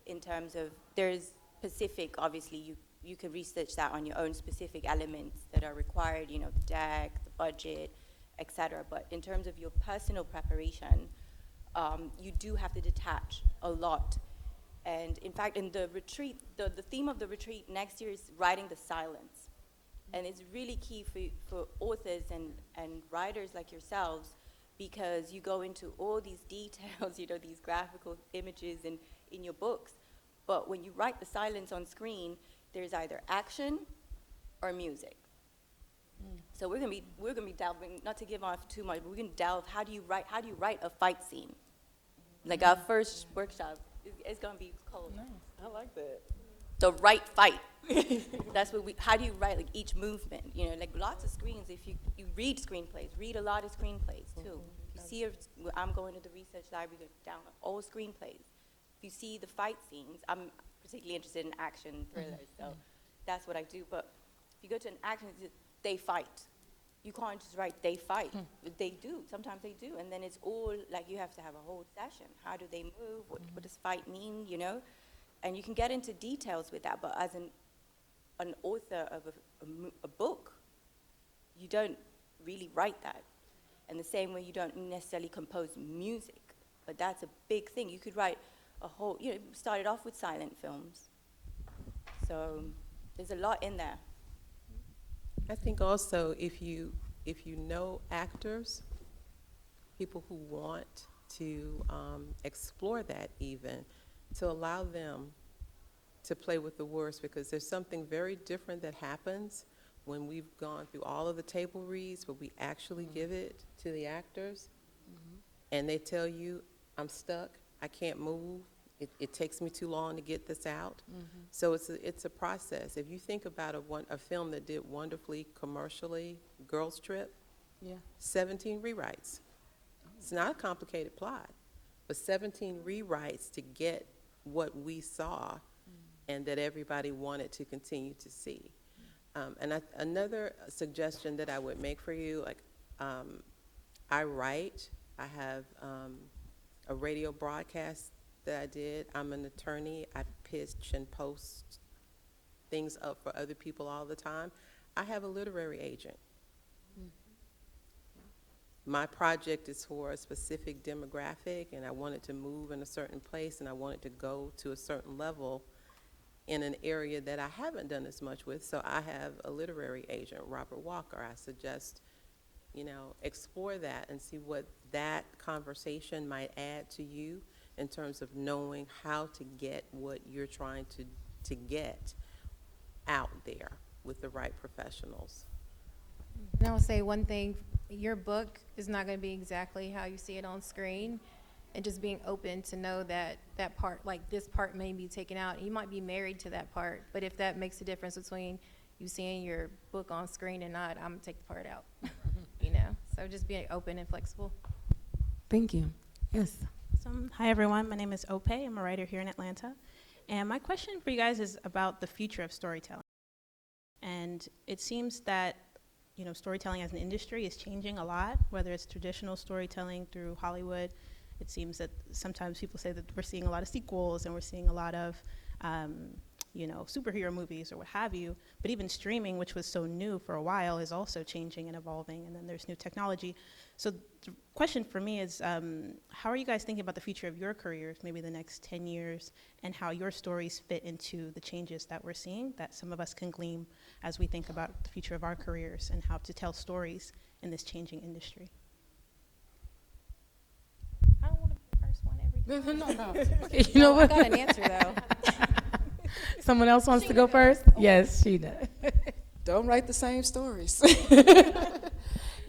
in terms of, there's specific, obviously, you can research that on your own specific elements that are required, you know, the deck, the budget, et cetera. But in terms of your personal preparation, you do have to detach a lot. And in fact, in the retreat, the theme of the retreat next year is writing the silence. And it's really key for authors and writers like yourselves, because you go into all these details, you know, these graphical images in your books. But when you write the silence on screen, there's either action or music. So we're gonna be delving, not to give off too much, but we're gonna delve, how do you write a fight scene? Like our first workshop, it's gonna be cold. Nice. I like that. The right fight. That's what how do you write, like, each movement? You know, like lots of screens, if you read screenplays, read a lot of screenplays too. If you see, I'm going to the research library to download all screenplays. If you see the fight scenes, I'm particularly interested in action thrillers, so that's what I do. But if you go to an action, they fight. You can't just write they fight. They do, sometimes they do. And then it's all, like, you have to have a whole session. How do they move? What does fight mean, you know? And you can get into details with that, but as an author of a book, you don't really write that. And the same way you don't necessarily compose music, but that's a big thing. You could write a whole, you know, started off with silent films. So there's a lot in there. I think also if you know actors, people who want to explore that even, to allow them to play with the words, because there's something very different that happens when we've gone through all of the table reads, but we actually give it to the actors, and they tell you, I'm stuck, I can't move, it takes me too long to get this out. So it's a process. If you think about a film that did wonderfully commercially, Girls Trip, Yeah. 17 rewrites. It's not a complicated plot, but 17 rewrites to get what we saw and that everybody wanted to continue to see. Another suggestion that I would make for you, like, I write. I have a radio broadcast that I did. I'm an attorney. I pitch and post things up for other people all the time. I have a literary agent. My project is for a specific demographic, and I want it to move in a certain place, and I want it to go to a certain level in an area that I haven't done as much with. So I have a literary agent, Robert Walker. I suggest, explore that and see what that conversation might add to you in terms of knowing how to get what you're trying to get out there with the right professionals. And I will say one thing, your book is not going to be exactly how you see it on screen, and just being open to know that part, like this part may be taken out. You might be married to that part, but if that makes a difference between you seeing your book on screen and not, I'm going to take the part out, So just being open and flexible. Thank you. Yes. Hi, everyone. My name is Ope. I'm a writer here in Atlanta. And my question for you guys is about the future of storytelling. And it seems that storytelling as an industry is changing a lot, whether it's traditional storytelling through Hollywood. It seems that sometimes people say that we're seeing a lot of sequels and we're seeing a lot of, superhero movies or what have you. But even streaming, which was so new for a while, is also changing and evolving. And then there's new technology. So the question for me is, how are you guys thinking about the future of your careers, maybe the next 10 years, and how your stories fit into the changes that we're seeing, that some of us can glean as we think about the future of our careers and how to tell stories in this changing industry? I don't want to be the first one every time. No. Okay, you know I what? got an answer, though. Someone else wants to go first? Yes, Sheena. Don't write the same stories.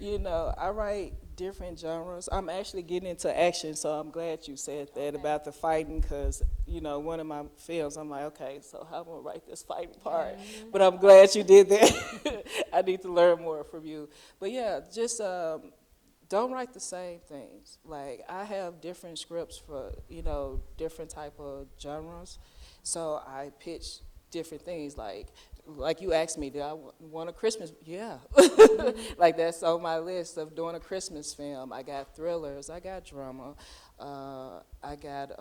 I write different genres. I'm actually getting into action, so I'm glad you said that about the fighting, because, one of my films, I'm like, okay, so how am I going to write this fighting part? But I'm glad you did that. I need to learn more from you. But yeah, just don't write the same things. Like, I have different scripts for, different type of genres. So I pitch different things, like you asked me, did I want a Christmas? Yeah. Like, that's on my list of doing a Christmas film. I got thrillers, I got drama, I got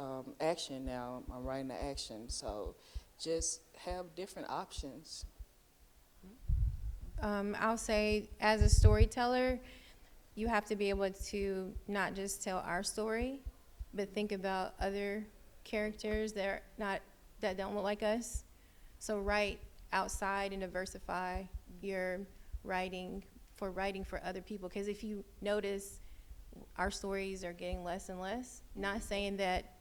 action now. I'm writing the action. So just have different options. I'll say, as a storyteller, you have to be able to not just tell our story, but think about other characters that don't look like us. So write outside and diversify your writing for other people. Because if you notice, our stories are getting less and less. Not saying that,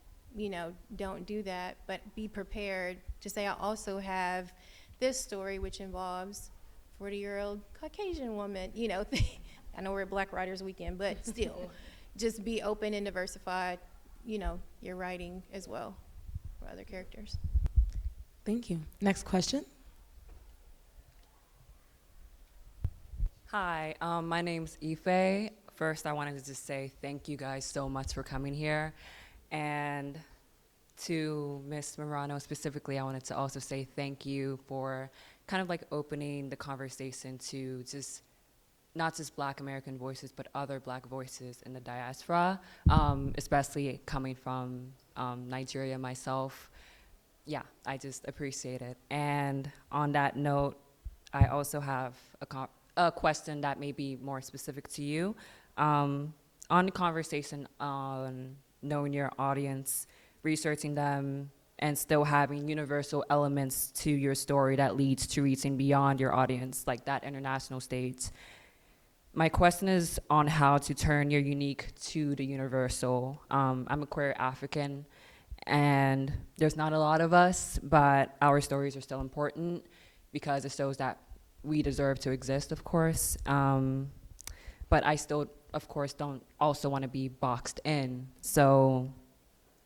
don't do that, but be prepared to say, I also have this story, which involves 40-year-old Caucasian woman. I know we're at Black Writers Weekend, but still, just be open and diversified, your writing as well for other characters. Thank you. Next question. Hi, my name's Ife. First, I wanted to just say thank you guys so much for coming here. And to Miss Marano specifically, I wanted to also say thank you for kind of like opening the conversation to just not just Black American voices, but other Black voices in the diaspora, especially coming from Nigeria myself. Yeah, I just appreciate it. And on that note, I also have a question that may be more specific to you. On the conversation on knowing your audience, researching them, and still having universal elements to your story that leads to reaching beyond your audience, like that international stage. My question is on how to turn your unique to the universal. I'm a queer African, and there's not a lot of us, but our stories are still important because it shows that we deserve to exist, of course. But I still, of course, don't also want to be boxed in. So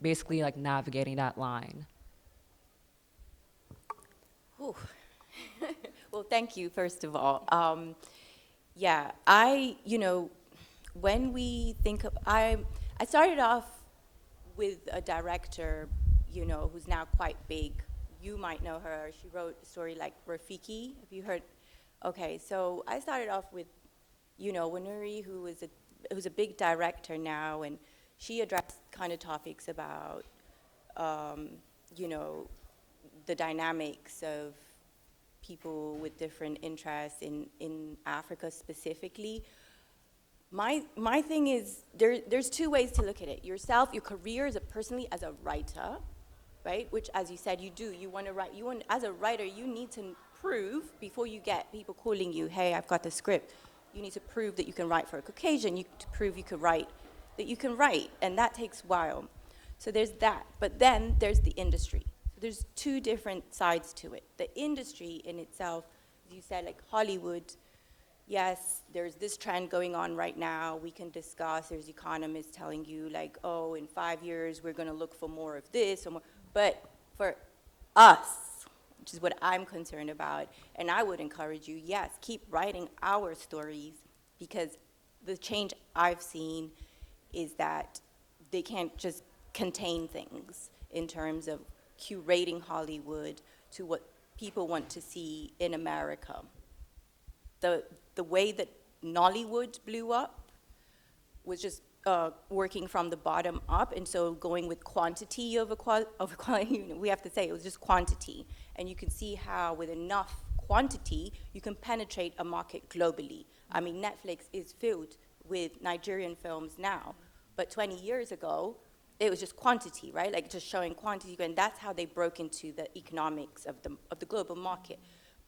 basically like navigating that line? Whew. Well, thank you, first of all. Yeah, when we think of, I started off with a director, who's now quite big. You might know her. She wrote a story like Rafiki. Have you heard? Okay, so I started off with, Wanuri, who's a big director now, and she addressed kind of topics about, you know, the dynamics of people with different interests in Africa specifically. My thing is, there's two ways to look at it. Yourself, your career personally as a writer, right? Which, as you said, you do. You want to write. As a writer, you need to prove before you get people calling you, hey, I've got the script. You need to prove that you can write for a Caucasian. To prove you can write, that you can write, and that takes a while. So there's that. But then there's the industry. So there's two different sides to it. The industry in itself, as you said, like Hollywood. Yes, there's this trend going on right now. We can discuss. There's economists telling you, like, oh, in 5 years, we're going to look for more of this or more. But for us, which is what I'm concerned about, and I would encourage you, yes, keep writing our stories, because the change I've seen is that they can't just contain things in terms of curating Hollywood to what people want to see in America. The way that Nollywood blew up was just working from the bottom up, and so going with quantity over quality, we have to say it was just quantity. And you can see how with enough quantity, you can penetrate a market globally. I mean, Netflix is filled with Nigerian films now, but 20 years ago, it was just quantity, right? Like just showing quantity, and that's how they broke into the economics of the global market.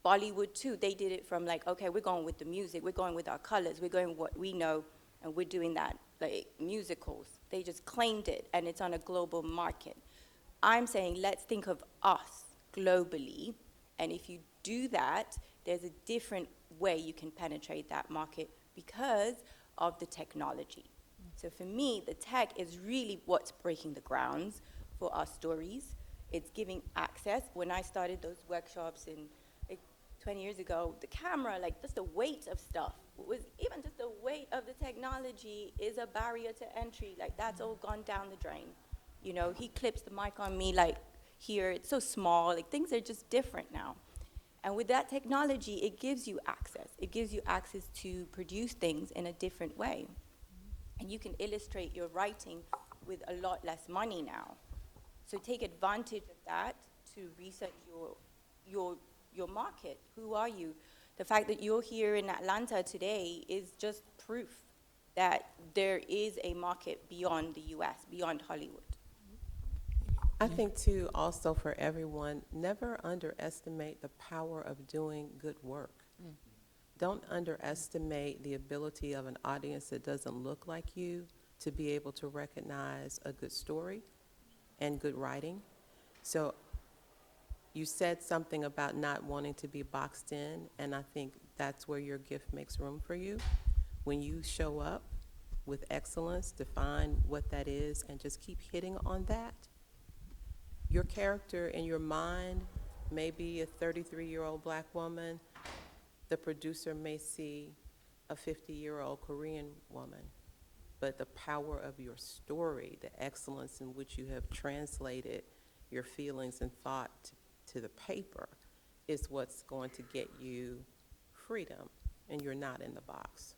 Bollywood too, they did it from like, okay, we're going with the music, we're going with our colors, we're going with what we know, and we're doing that, like musicals. They just claimed it, and it's on a global market. I'm saying let's think of us globally, and if you do that, there's a different way you can penetrate that market because of the technology. So for me, the tech is really what's breaking the grounds for our stories. It's giving access. When I started those workshops in 20 years ago, the camera, like just the weight of stuff, even just the weight of the technology is a barrier to entry. Like that's all gone down the drain. You know, he clips the mic on me like here, it's so small, like things are just different now. And with that technology, it gives you access. It gives you access to produce things in a different way. And you can illustrate your writing with a lot less money now. So take advantage of that to research your market. Who are you? The fact that you're here in Atlanta today is just proof that there is a market beyond the US, beyond Hollywood. I think too, also for everyone, never underestimate the power of doing good work. Don't underestimate the ability of an audience that doesn't look like you to be able to recognize a good story and good writing. So you said something about not wanting to be boxed in, and I think that's where your gift makes room for you. When you show up with excellence, define what that is, and just keep hitting on that. Your character in your mind may be a 33-year-old black woman. The producer may see a 50-year-old Korean woman. But the power of your story, the excellence in which you have translated your feelings and thought to the paper, is what's going to get you freedom, and you're not in the box.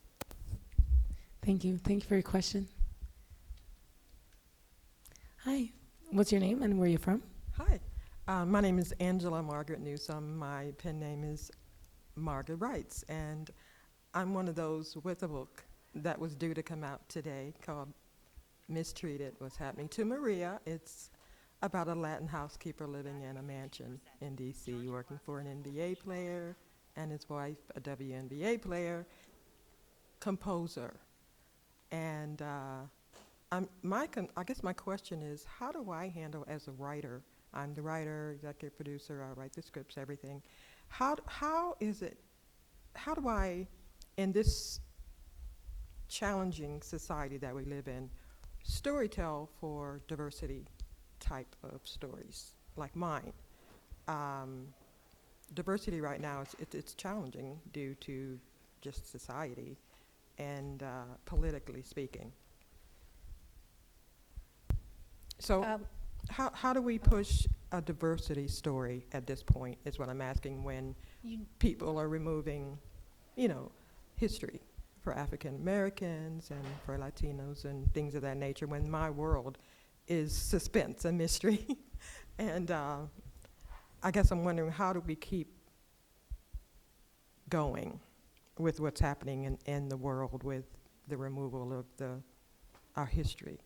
Thank you. Thank you for your question. Hi. What's your name and where are you from? Hi, my name is Angela Margaret Newsome. My pen name is Margaret Wrights, and I'm one of those with a book that was due to come out today called Mistreated, What's Happening to Maria. It's about a Latin housekeeper living in a mansion in D.C., working for an NBA player and his wife, a WNBA player, composer. And I guess my question is, how do I handle as a writer? I'm the writer, executive producer, I write the scripts, everything. How do I, in this challenging society that we live in, storytell for diversity type of stories, like mine. Diversity right now, it's challenging due to just society and politically speaking. So how do we push a diversity story at this point is what I'm asking, when people are removing, history for African Americans and for Latinos and things of that nature, when my world is suspense and mystery. And I guess I'm wondering, how do we keep going with what's happening in the world with the removal of our history?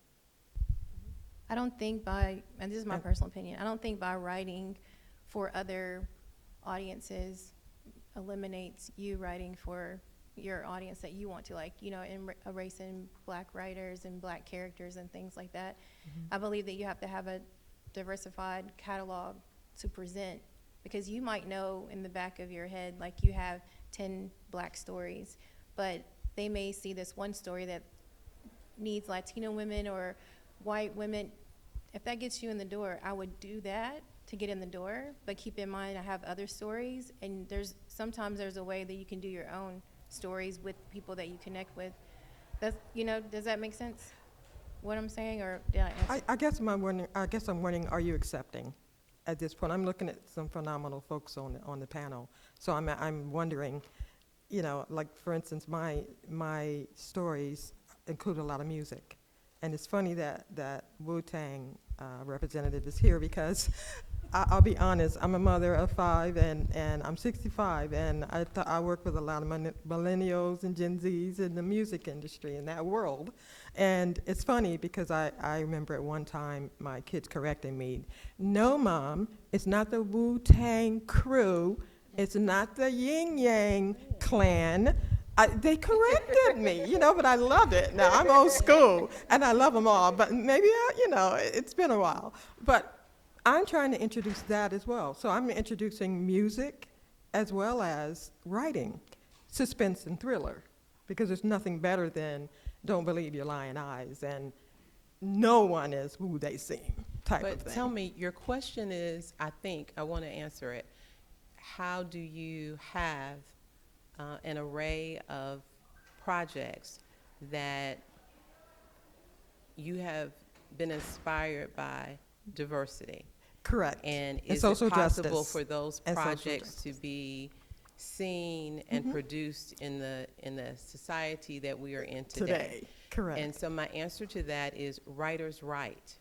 I don't think and this is my personal opinion, I don't think by writing for other audiences eliminates you writing for your audience that you want to, like, erasing black writers and black characters and things like that. I believe that you have to have a diversified catalog to present, because you might know in the back of your head, like, you have 10 black stories, but they may see this one story that needs Latino women or white women. If that gets you in the door, I would do that to get in the door, but keep in mind I have other stories, and sometimes there's a way that you can do your own stories with people that you connect with. That's, does that make sense, what I'm saying, or did I answer? I guess I'm wondering, are you accepting at this point? I'm looking at some phenomenal folks on the panel, so I'm wondering, like, for instance, my stories include a lot of music, and it's funny that Wu-Tang representative is here, because I'll be honest, I'm a mother of 5, and I'm 65, and I work with a lot of millennials and Gen Zs in the music industry, in that world. And it's funny, because I remember at one time my kids correcting me, "No, Mom, it's not the Wu-Tang crew, it's not the Yin Yang clan." They corrected me, but I loved it. Now, I'm old school, and I love them all, but maybe, it's been a while. But I'm trying to introduce that as well. So I'm introducing music as well as writing, suspense and thriller, because there's nothing better than "Don't Believe Your Lying Eyes" and "No one is who they seem" type of thing. But tell me, your question is, I think, I want to answer it. How do you have an array of projects that you have been inspired by diversity? Correct. And And is social it possible justice. for those And social projects to be seen and produced in the society that we are in today? Correct. And so my answer to that is writers write.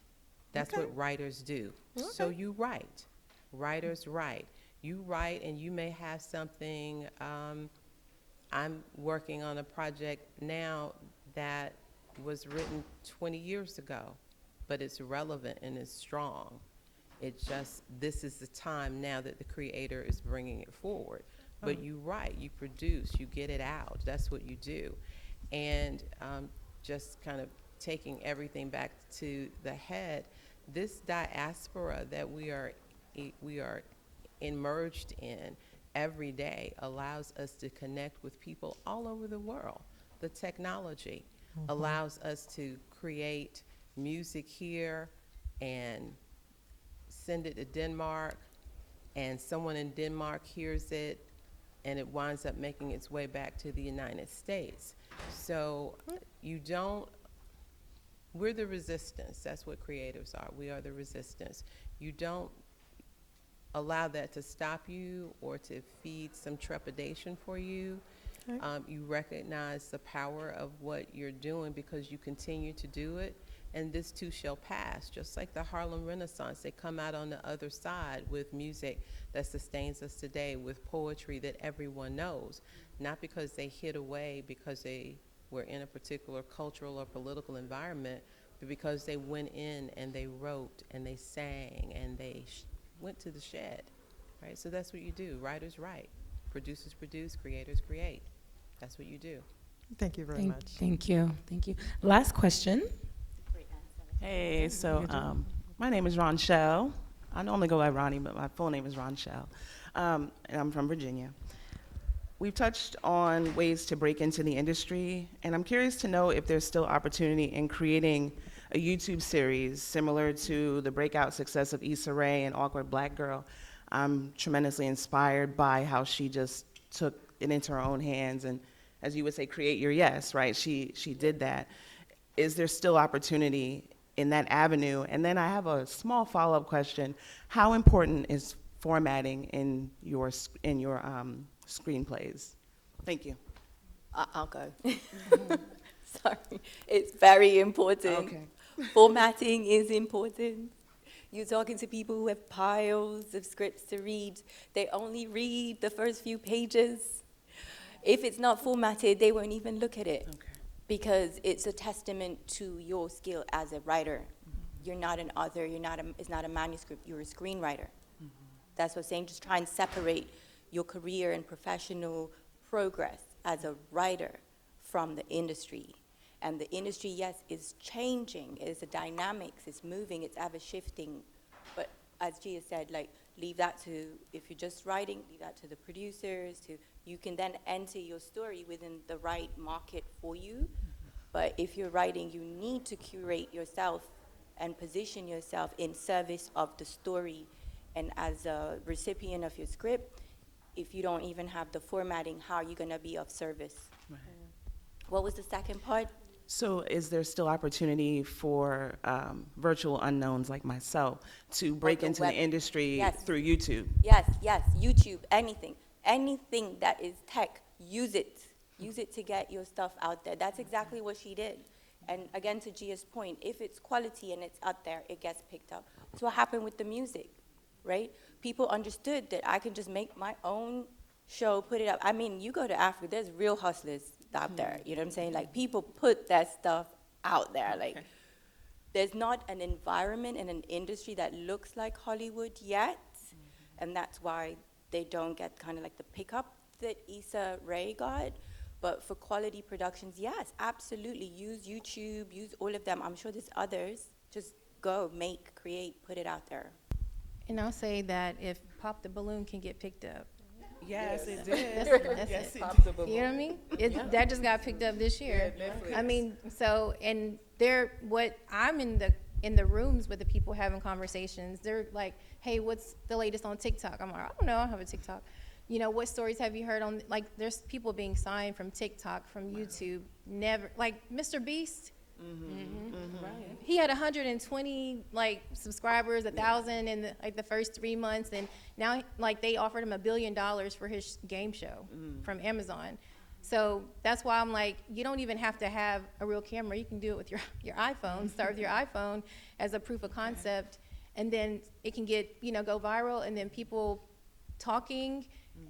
That's Okay. what writers do. So Okay. you write. Writers write. You write, and you may have something. I'm working on a project now that was written 20 years ago, but it's relevant and it's strong. It's just, this is the time now that the creator is bringing it forward. But you write, you produce, you get it out. That's what you do. And just kind of taking everything back to the head, this diaspora that we are immersed in every day allows us to connect with people all over the world. The technology allows us to create music here and send it to Denmark, and someone in Denmark hears it, and it winds up making its way back to the United States. So we're the resistance. That's what creatives are. We are the resistance. You don't allow that to stop you or to feed some trepidation for you. Okay. You recognize the power of what you're doing because you continue to do it, and this too shall pass. Just like the Harlem Renaissance, they come out on the other side with music that sustains us today, with poetry that everyone knows, not because they hid away because they were in a particular cultural or political environment, but because they went in and they wrote and they sang and they went to the shed, right? So that's what you do. Writers write, producers produce, creators create. That's what you do. Thank you very much. Thank you. Thank you. Last question. Hey, so my name is Ronchelle. I normally go by Ronnie, but my full name is Ronchelle. And I'm from Virginia. We've touched on ways to break into the industry, and I'm curious to know if there's still opportunity in creating a YouTube series similar to the breakout success of Issa Rae and Awkward Black Girl. I'm tremendously inspired by how she just took it into her own hands and, as you would say, create your yes, right? She did that. Is there still opportunity in that avenue? And then I have a small follow-up question. How important is formatting in your screenplays? Thank you. I'll go. Sorry. It's very important. Okay. Formatting is important. You're talking to people who have piles of scripts to read. They only read the first few pages. If it's not formatted, they won't even look at it. Okay. Because it's a testament to your skill as a writer. You're not an author, it's not a manuscript, you're a screenwriter. That's what I'm saying, just try and separate your career and professional progress as a writer from the industry. And the industry, yes, is changing, it's a dynamics, it's moving, it's ever shifting. But as Gia said, like, leave that to, if you're just writing, leave that to the producers, you can then enter your story within the right market for you. But if you're writing, you need to curate yourself and position yourself in service of the story. And as a recipient of your script, if you don't even have the formatting, how are you gonna be of service? Right. What was the second part? So is there still opportunity for virtual unknowns like myself to break the into web- the industry Yes. through YouTube? Yes, YouTube, anything that is tech, use it. Use it to get your stuff out there. That's exactly what she did. And again, to Gia's point, if it's quality and it's out there, it gets picked up. That's what happened with the music, right? People understood that I can just make my own show, put it up. I mean, you go to Africa, there's real hustlers out there, you know what I'm saying? Like, people put that stuff out there. Like, there's not an environment and an industry that looks like Hollywood yet, and that's why they don't get kind of like the pickup that Issa Rae got. But for quality productions, yes, absolutely. Use YouTube, use all of them. I'm sure there's others. Just go, make, create, put it out there. And I'll say that if Pop the Balloon can get picked up, Yes, it did. that's Yes, it. it You know what I mean? That just got picked up this year. I mean, so, and I'm in the rooms with the people having conversations. They're like, hey, what's the latest on TikTok? I'm like, I don't know, I don't have a TikTok. You know, what stories have you heard on, like, there's people being signed from TikTok, from YouTube, never, like, Mr. Beast. Right. He had 120 like subscribers, 1,000 in the first 3 months, and now like they offered him $1 billion for his game show from Amazon. So that's why I'm like, you don't even have to have a real camera. You can do it with your iPhone. Start with your iPhone as a proof of concept, and then it can get, go viral, and then people talking.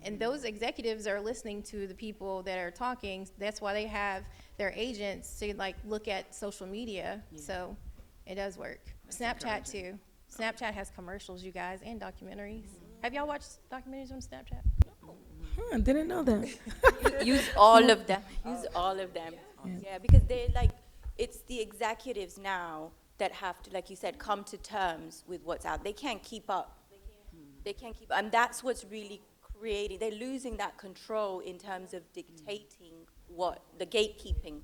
And those executives are listening to the people that are talking. That's why they have their agents to like look at social media. So it does work. Snapchat too. Snapchat has commercials, you guys, and documentaries. Have y'all watched documentaries on Snapchat? Didn't know that. Use all of them. Use all of them. Yeah, because they're like, it's the executives now that have to, like you said, come to terms with what's out. They can't keep up. They can't keep up. And that's what's really creating. They're losing that control in terms of dictating what, the gatekeeping.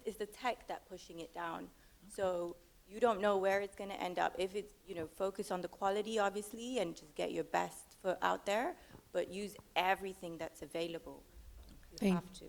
Is the tech that pushing it down. So you don't know where it's going to end up. If it's, focus on the quality, obviously, and just get your best foot out there, but use everything that's available. You have to.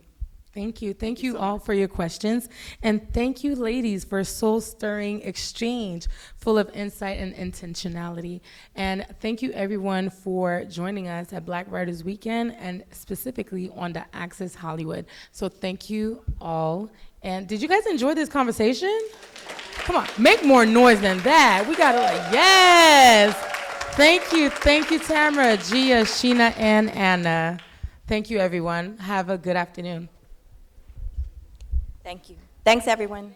Thank you. Thank you all for your questions. And thank you, ladies, for a soul-stirring exchange full of insight and intentionality. And thank you, everyone, for joining us at Black Writers Weekend and specifically on the Access Hollywood. So thank you all. And did you guys enjoy this conversation? Come on, make more noise than that. We got to yes. Thank you, Tamara, Gia, Sheena, and Anna. Thank you, everyone. Have a good afternoon. Thank you. Thanks, everyone.